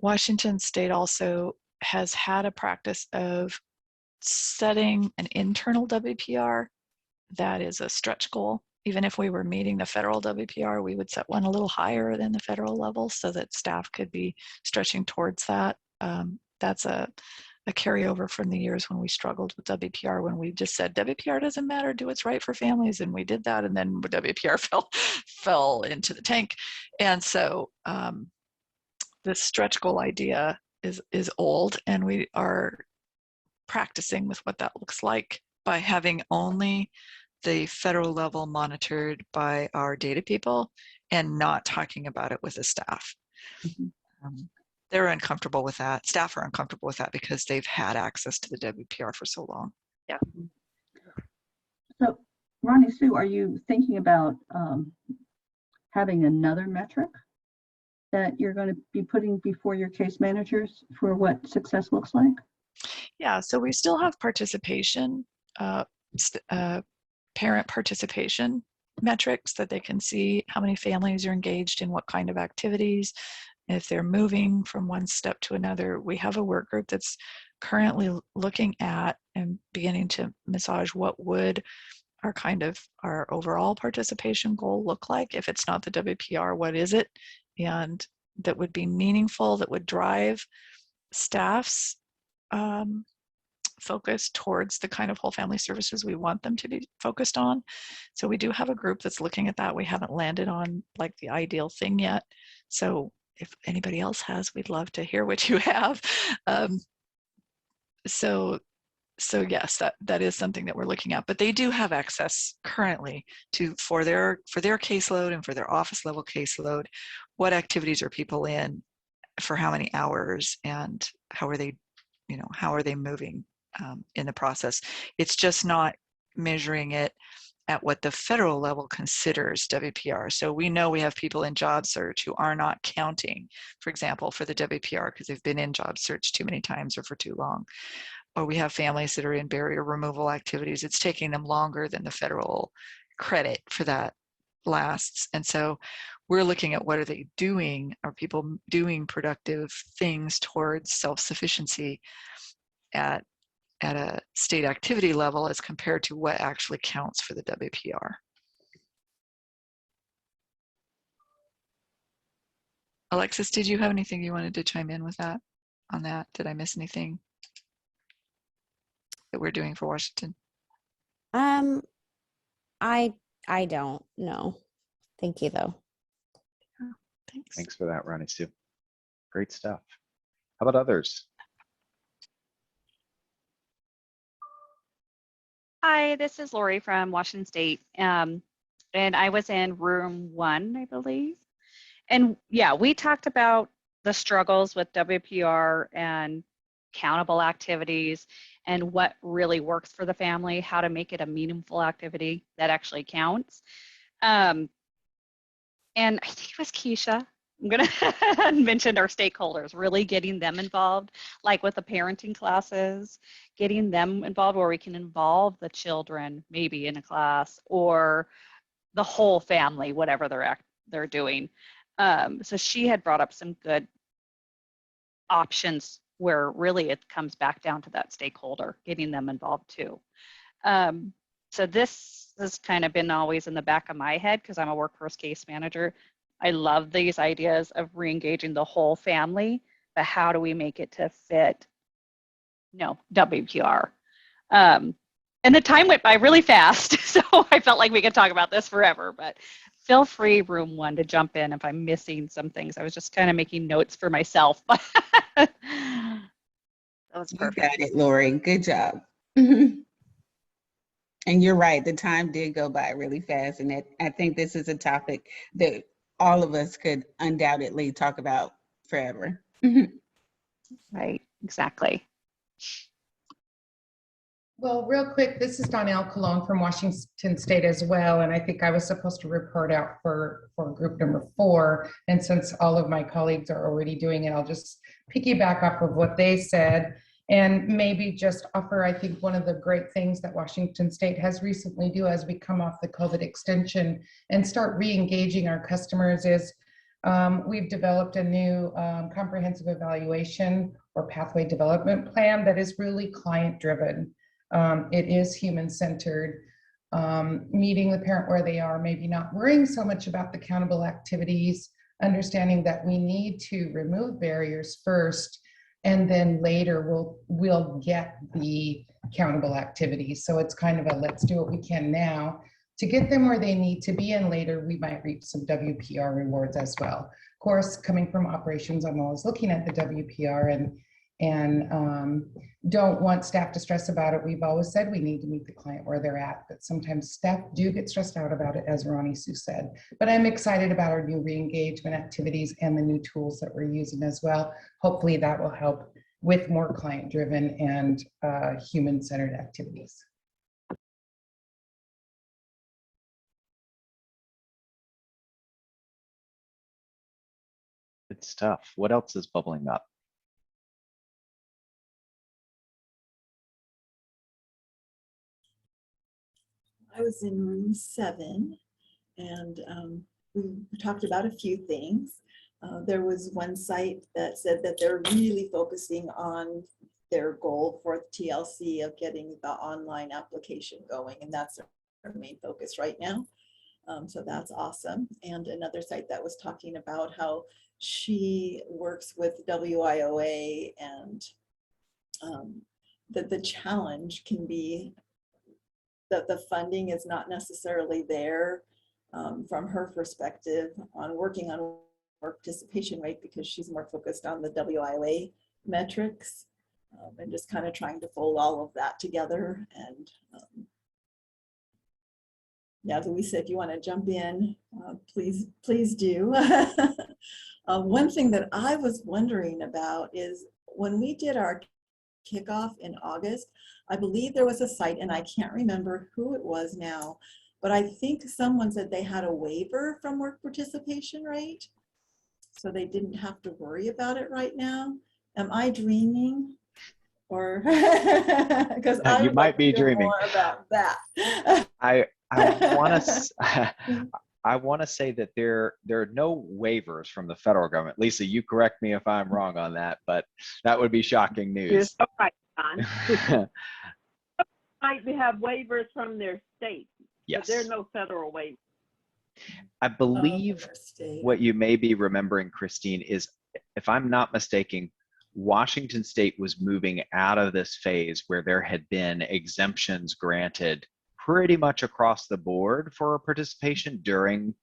Washington State also has had a practice of setting an internal WPR that is a stretch goal. Even if we were meeting the federal WPR, we would set one a little higher than the federal level so that staff could be stretching towards that. That's a carryover from the years when we struggled with WPR, when we just said WPR doesn't matter, do what's right for families, and we did that, and then WPR fell into the tank. And so the stretch goal idea is old, and we are practicing with what that looks like by having only the federal level monitored by our data people and not talking about it with the staff. They're uncomfortable with that. Staff are uncomfortable with that because they've had access to the WPR for so long. Yeah. So, Ronnie Sue, are you thinking about having another metric that you're going to be putting before your case managers for what success looks like? Yeah, so we still have participation, parent participation metrics that they can see how many families are engaged in what kind of activities. If they're moving from one step to another, we have a work group that's currently looking at and beginning to massage what would our overall participation goal look like. If it's not the WPR, what is it? And that would be meaningful, that would drive staff's focus towards the kind of whole family services we want them to be focused on. So we do have a group that's looking at that. We haven't landed on like the ideal thing yet. So if anybody else has, we'd love to hear what you have. So yes, that is something that we're looking at. But they do have access currently for their caseload and for their office level caseload. What activities are people in for how many hours, and how are they moving in the process? It's just not measuring it at what the federal level considers WPR. So we know we have people in job search who are not counting, for example, for the WPR because they've been in job search too many times or for too long. Or we have families that are in barrier removal activities. It's taking them longer than the federal credit for that lasts. And so we're looking at what are they doing? Are people doing productive things towards self-sufficiency at a state activity level as compared to what actually counts for the WPR. Alexis, did you have anything you wanted to chime in with that? On that, did I miss anything that we're doing for Washington? I don't know. Thank you though. Yeah, thanks. Thanks for that, Ronnie Sue. Great stuff. How about others? Hi, this is Lori from Washington State. And I was in room 1, I believe. And yeah, we talked about the struggles with WPR and countable activities and what really works for the family, how to make it a meaningful activity that actually counts. And I think it was Keisha. I'm going to mention our stakeholders, really getting them involved, like with the parenting classes, getting them involved where we can involve the children maybe in a class or the whole family, whatever they're doing. So she had brought up some good options where really it comes back down to that stakeholder, getting them involved too. So this has kind of been always in the back of my head because I'm a workforce case manager. I love these ideas of re-engaging the whole family, but how do we make it to fit, WPR? And the time went by really fast, so I felt like we could talk about this forever, but feel free, room 1, to jump in if I'm missing some things. I was just kind of making notes for myself. That was perfect. You got it, Lori. Good job. And you're right, the time did go by really fast, and I think this is a topic that all of us could undoubtedly talk about forever. Right, exactly. Well, real quick, this is Donnell Colon from Washington State as well, and I think I was supposed to report out for group number 4, and since all of my colleagues are already doing it, I'll just piggyback off of what they said. And maybe just offer, I think one of the great things that Washington State has recently do as we come off the COVID extension and start re-engaging our customers is we've developed a new comprehensive evaluation or pathway development plan that is really client-driven. It is human-centered, meeting the parent where they are, maybe not worrying so much about the countable activities, understanding that we need to remove barriers first, and then later we'll get the countable activities. So it's kind of a let's do what we can now to get them where they need to be, and later we might reap some WPR rewards as well. Of course, coming from operations, I'm always looking at the WPR and don't want staff to stress about it. We've always said we need to meet the client where they're at, but sometimes staff do get stressed out about it, as Ronnie Sue said. But I'm excited about our new re-engagement activities and the new tools that we're using as well. Hopefully that will help with more client-driven and human-centered activities. Good stuff. What else is bubbling up? I was in room 7, and we talked about a few things. There was one site that said that they're really focusing on their goal for TLC of getting the online application going, and that's their main focus right now. So that's awesome. And another site that was talking about how she works with WIOA, and that the challenge can be that the funding is not necessarily there from her perspective on working on work participation rate, because she's more focused on the WIOA metrics, and just kind of trying to fold all of that together. And yeah, Louisa, if you want to jump in, please do. One thing that I was wondering about is when we did our kickoff in August, I believe there was a site, and I can't remember who it was now, but I think someone said they had a waiver from work participation rate, so they didn't have to worry about it right now. Am I dreaming? Or because I You might be dreaming more about that. I want to say that there are no waivers from the federal government. Lisa, you correct me if I'm wrong on that, but that would be shocking news. Yes, all right, Don. Might have waivers from their state, yes, but there are no federal waivers. I believe what you may be remembering, Christine, is, if I'm not mistaken, Washington State was moving out of this phase where there had been exemptions granted pretty much across the board for participation during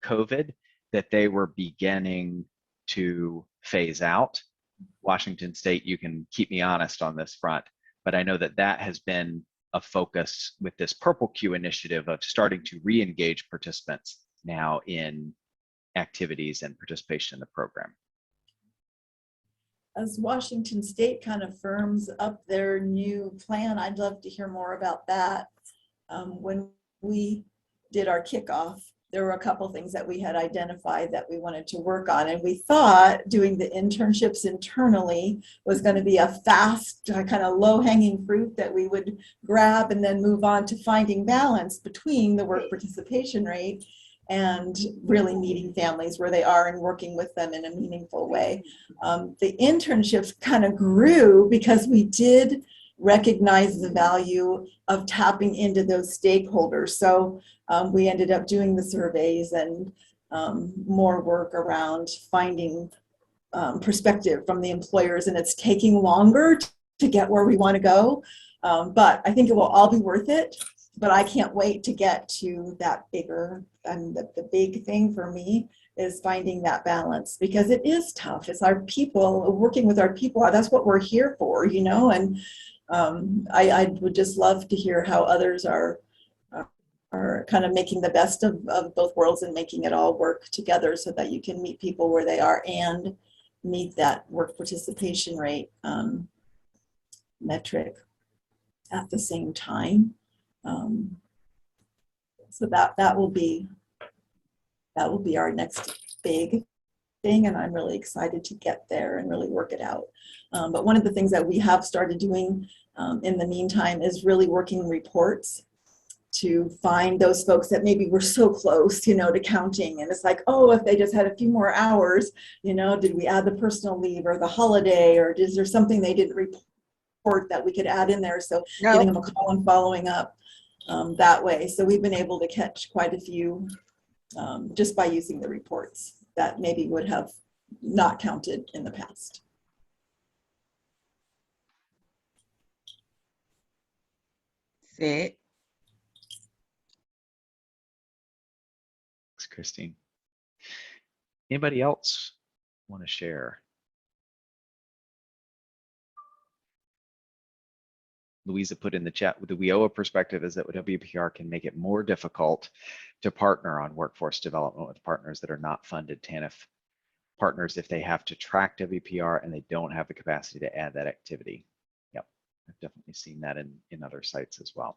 COVID, that they were beginning to phase out. Washington State, you can keep me honest on this front, but I know that that has been a focus with this Purple Q initiative of starting to re-engage participants now in activities and participation in the program. As Washington State kind of firms up their new plan, I'd love to hear more about that. When we did our kickoff, there were a couple things that we had identified that we wanted to work on, and we thought doing the internships internally was going to be a fast kind of low-hanging fruit that we would grab and then move on to finding balance between the work participation rate and really meeting families where they are and working with them in a meaningful way. The internships kind of grew because we did recognize the value of tapping into those stakeholders. So we ended up doing the surveys and more work around finding perspective from the employers, and it's taking longer to get where we want to go. But I think it will all be worth it. But I can't wait to get to that bigger, and the big thing for me is finding that balance, because it is tough. It's our people, working with our people. That's what we're here for, you know, and I would just love to hear how others are kind of making the best of both worlds and making it all work together so that you can meet people where they are and meet that work participation rate metric at the same time. So that will be our next big thing, and I'm really excited to get there and really work it out. But one of the things that we have started doing in the meantime is really working reports to find those folks that maybe were so close, to counting. And it's like, oh, if they just had a few more hours, did we add the personal leave or the holiday, or is there something they didn't report that we could add in there? So giving them a call and following up that way. So we've been able to catch quite a few just by using the reports that maybe would have not counted in the past. Sit. Thanks, Christine. Anybody else want to share? Louisa put in the chat, with the WIOA perspective is that WPR can make it more difficult to partner on workforce development with partners that are not funded TANF partners if they have to track WPR and they don't have the capacity to add that activity. Yep, I've definitely seen that in other sites as well.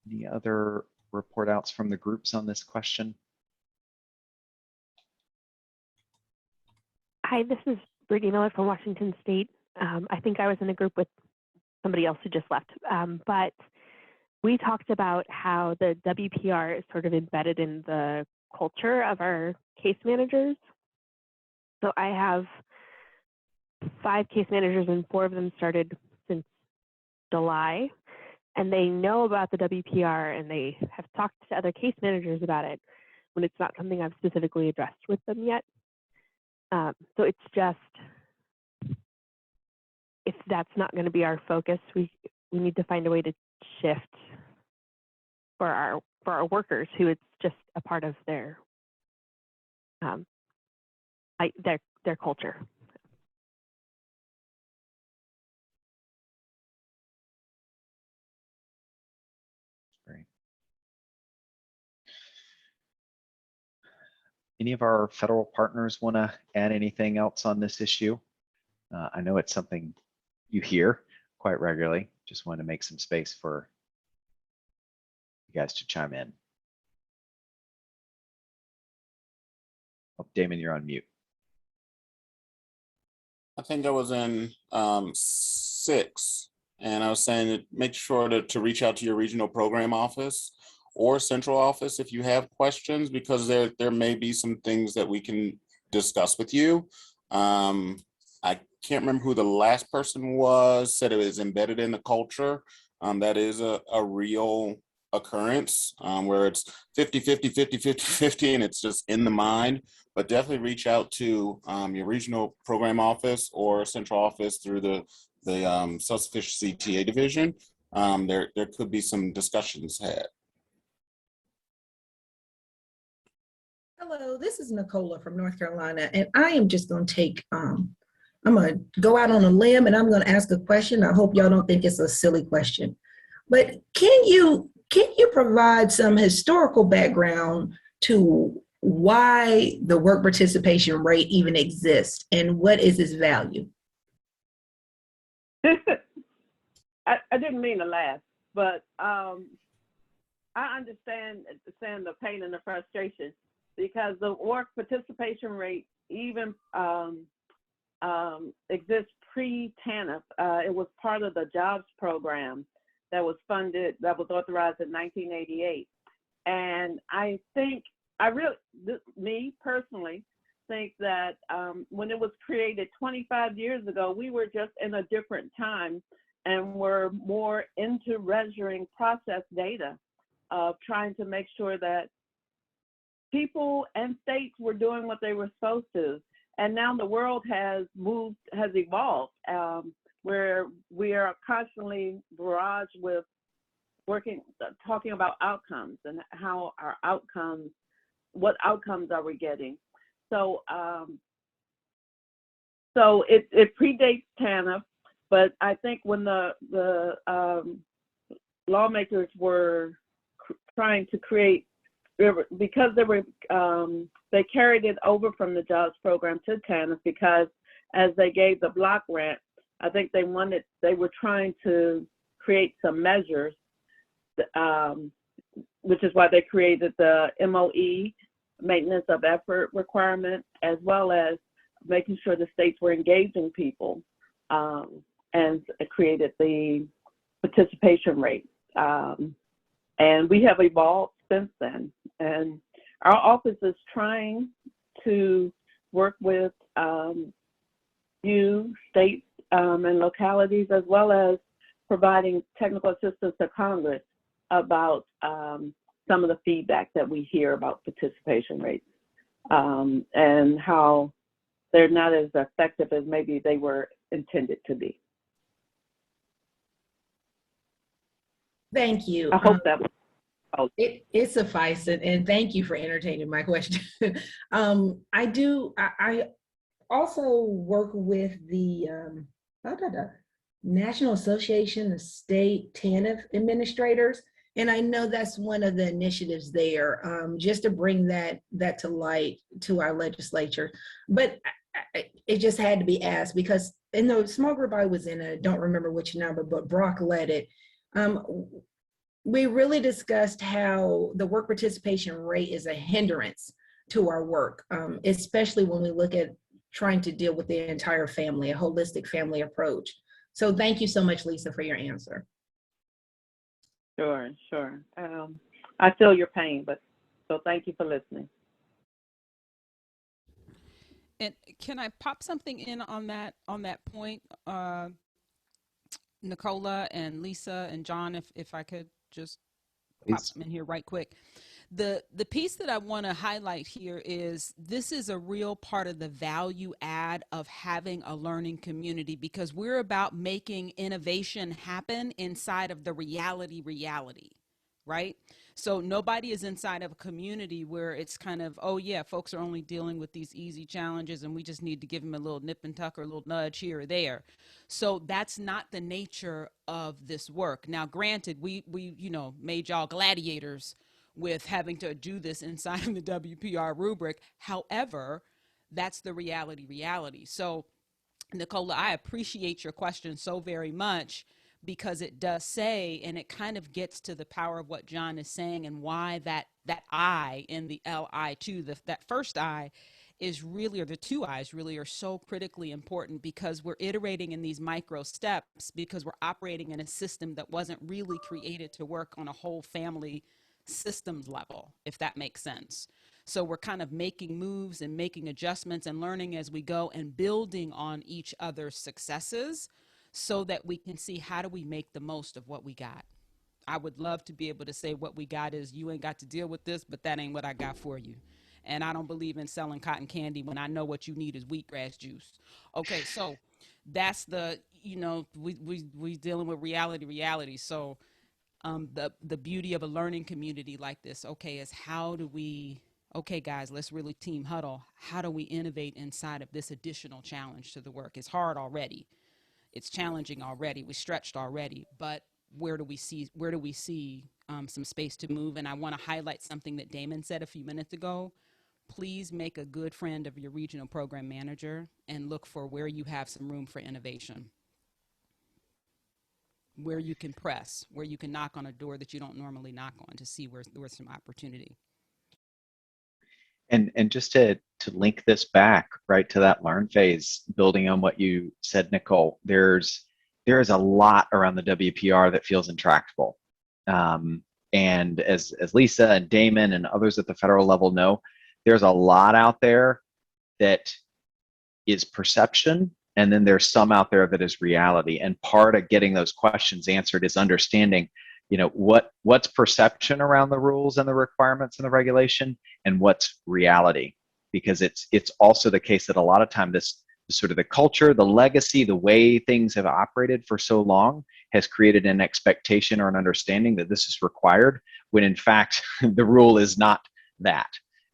Any other report outs from the groups on this question? Hi, this is Brittany Miller from Washington State. I think I was in a group with somebody else who just left, but we talked about how the WPR is sort of embedded in the culture of our case managers. So I have 5 case managers and 4 of them started since July, and they know about the WPR and they have talked to other case managers about it when it's not something I've specifically addressed with them yet. So it's just, if that's not going to be our focus, we need to find a way to shift for our workers who it's just a part of their culture. Great. Any of our federal partners want to add anything else on this issue? I know it's something you hear quite regularly. Just want to make some space for you guys to chime in. Oh, Damon, you're on mute. I think I was in 6, and I was saying that make sure to reach out to your regional program office or central office if you have questions, because there may be some things that we can discuss with you. I can't remember who the last person was, said it was embedded in the culture. That is a real occurrence where it's 50-50, 50-50, 50, and it's just in the mind. But definitely reach out to your regional program office or central office through the self-sufficiency TA division. There could be some discussions had. Hello, this is Nicola from North Carolina, and I am just going to take, I'm going to go out on a limb and I'm going to ask a question. I hope y'all don't think it's a silly question, but can you provide some historical background to why the work participation rate even exists and what is its value? I didn't mean to laugh, but I understand the pain and the frustration, because the work participation rate even exists pre-TANF. It was part of the jobs program that was funded, that was authorized in 1988. And I think, me personally, think that when it was created 25 years ago, we were just in a different time and were more into measuring process data of trying to make sure that people and states were doing what they were supposed to. And now the world has evolved, where we are constantly barraged with talking about outcomes and how our outcomes, what outcomes are we getting? So, so it predates TANF, but I think when the lawmakers were trying to create, because they carried it over from the jobs program to TANF, because as they gave the block grant, I think they were trying to create some measures, which is why they created the MOE, maintenance of effort requirement, as well as making sure the states were engaging people, and created the participation rate. And we have evolved since then. And our office is trying to work with you, states, and localities, as well as providing technical assistance to Congress about some of the feedback that we hear about participation rates, and how they're not as effective as maybe they were intended to be. Thank you. I hope that was it suffices, and thank you for entertaining my question. I also work with the National Association of State TANF Administrators, and I know that's one of the initiatives there, just to bring that to light to our legislature. But it just had to be asked, because in the small group I was in, I don't remember which number, but Brock led it. We really discussed how the work participation rate is a hindrance to our work, especially when we look at trying to deal with the entire family, a holistic family approach. So thank you so much, Lisa, for your answer. Sure. I feel your pain, so thank you for listening. And can I pop something in on that point, Nicola and Lisa and John, if I could just pop them in here right quick. The piece that I want to highlight here is this is a real part of the value add of having a learning community, because we're about making innovation happen inside of the reality, right? So nobody is inside of a community where it's kind of, oh yeah, folks are only dealing with these easy challenges and we just need to give them a little nip and tuck or a little nudge here or there. So that's not the nature of this work. Now, granted, we made y'all gladiators with having to do this inside of the WPR rubric. However, that's the reality. So, Nicola, I appreciate your question so very much, because it does say, and it kind of gets to the power of what John is saying and why that I in the LI2, that first I is really, or the two I's really, are so critically important, because we're iterating in these micro steps, because we're operating in a system that wasn't really created to work on a whole family systems level, if that makes sense. So we're kind of making moves and making adjustments and learning as we go and building on each other's successes, so that we can see how do we make the most of what we got. I would love to be able to say what we got is, you ain't got to deal with this, but that ain't what I got for you. And I don't believe in selling cotton candy when I know what you need is wheatgrass juice. Okay, so that's the, we dealing with reality. So the beauty of a learning community like this, okay, is how do we, okay guys, let's really team huddle. How do we innovate inside of this additional challenge to the work? It's hard already. It's challenging already. We stretched already, but where do we see some space to move? And I want to highlight something that Damon said a few minutes ago. Please make a good friend of your regional program manager and look for where you have some room for innovation, where you can press, where you can knock on a door that you don't normally knock on, to see where's some opportunity. And just to link this back right to that learn phase, building on what you said, Nicole, there is a lot around the WPR that feels intractable. And as Lisa and Damon and others at the federal level know, there's a lot out there that is perception, and then there's some out there that is reality. And part of getting those questions answered is understanding, what's perception around the rules and the requirements and the regulation, and what's reality. Because it's also the case that a lot of time this sort of the culture, the legacy, the way things have operated for so long has created an expectation or an understanding that this is required, when in fact the rule is not that.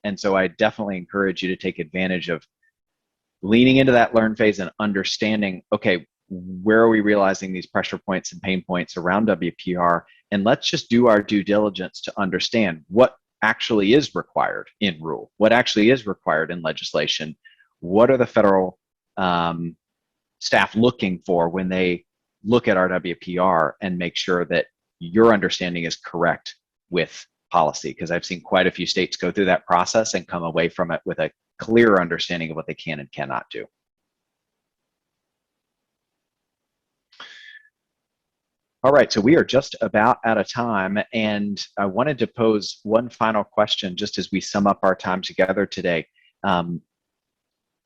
And so I definitely encourage you to take advantage of leaning into that learn phase and understanding, okay, where are we realizing these pressure points and pain points around WPR? And let's just do our due diligence to understand what actually is required in rule, what actually is required in legislation, what are the federal staff looking for when they look at our WPR and make sure that your understanding is correct with policy? Because I've seen quite a few states go through that process and come away from it with a clear understanding of what they can and cannot do. All right, so we are just about out of time, and I wanted to pose one final question just as we sum up our time together today.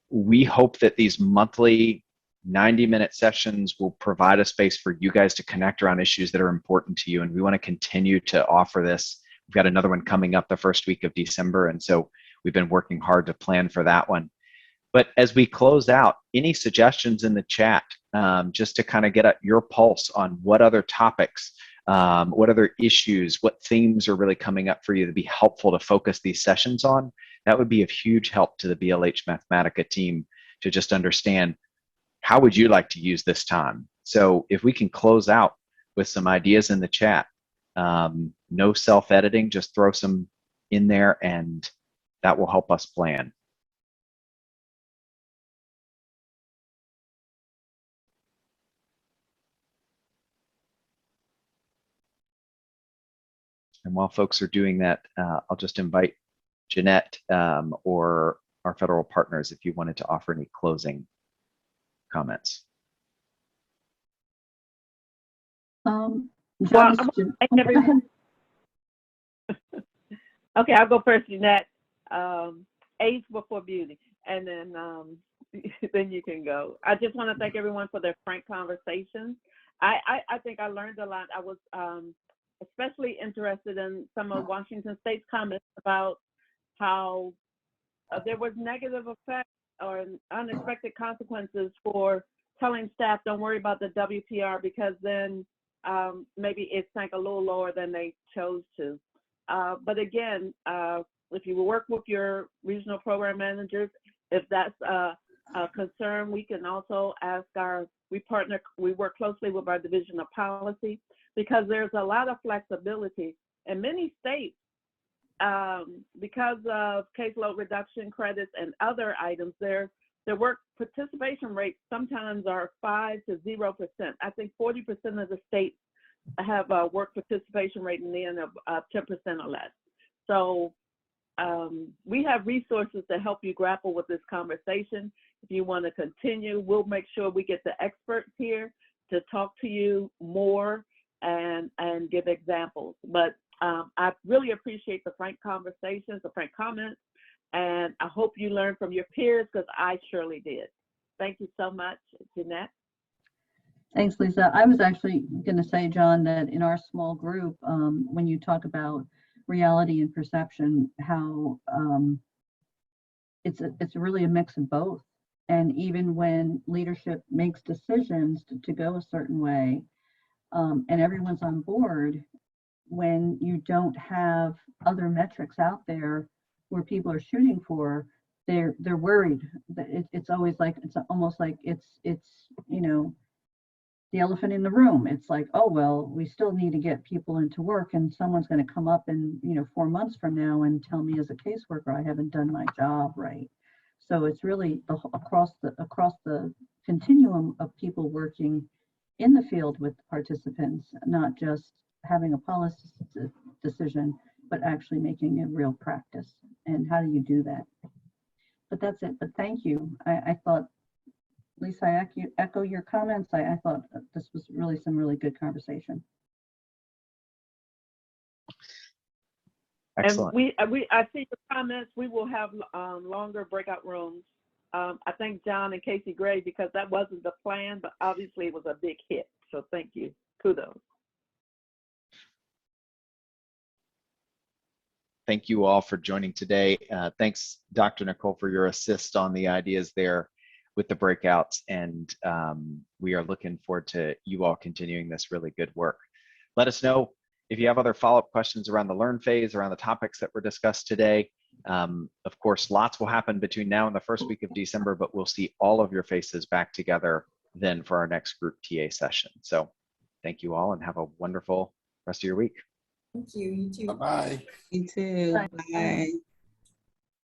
We hope that these monthly 90-minute sessions will provide a space for you guys to connect around issues that are important to you, and we want to continue to offer this. We've got another one coming up the first week of December, and so we've been working hard to plan for that one. But as we close out, any suggestions in the chat, just to kind of get at your pulse on what other topics, what other issues, what themes are really coming up for you to be helpful to focus these sessions on? That would be of huge help to the BLH Mathematica team to just understand how would you like to use this time. So if we can close out with some ideas in the chat, no self-editing, just throw some in there and that will help us plan. And while folks are doing that, I'll just invite Jeanette or our federal partners if you wanted to offer any closing comments. Okay, I'll go first, Jeanette. Age before beauty, and then then you can go. I just want to thank everyone for their frank conversations. I think I learned a lot. I was especially interested in some of Washington State's comments about how there was negative effects or unexpected consequences for telling staff, don't worry about the WPR, because then maybe it sank a little lower than they chose to. But again, if you work with your regional program managers, if that's a concern, we can also ask we work closely with our division of policy, because there's a lot of flexibility in many states because of caseload reduction credits and other items. Their work participation rates sometimes are 5 to 0%. I think 40% of the states have a work participation rate in the end of 10% or less. So we have resources to help you grapple with this conversation. If you want to continue, we'll make sure we get the experts here to talk to you more and give examples. But I really appreciate the frank conversations, the frank comments, and I hope you learn from your peers, because I surely did. Thank you so much, Jeanette. Thanks, Lisa. I was actually going to say, John, that in our small group, when you talk about reality and perception, how it's really a mix of both. And even when leadership makes decisions to go a certain way, and everyone's on board, when you don't have other metrics out there where people are shooting for, they're worried. It's always like, it's almost like it's you know, the elephant in the room. It's like, oh, well, we still need to get people into work, and someone's going to come up in 4 months from now and tell me as a caseworker I haven't done my job right. So it's really across the continuum of people working in the field with participants, not just having a policy decision, but actually making a real practice. And how do you do that? But that's it. But thank you. I thought, Lisa, I echo your comments. I thought this was really some really good conversation. Excellent. And I see the comments. We will have longer breakout rooms. I thank John and Casey Gray, because that wasn't the plan, but obviously it was a big hit. So thank you. Kudos. Thank you all for joining today. Thanks, Dr. Nicole, for your assist on the ideas there with the breakouts. And we are looking forward to you all continuing this really good work. Let us know if you have other follow-up questions around the learn phase, around the topics that were discussed today. Of course, lots will happen between now and the first week of December, but we'll see all of your faces back together then for our next group TA session. So thank you all and have a wonderful rest of your week. Thank you. You too. Bye-bye. You too. Bye.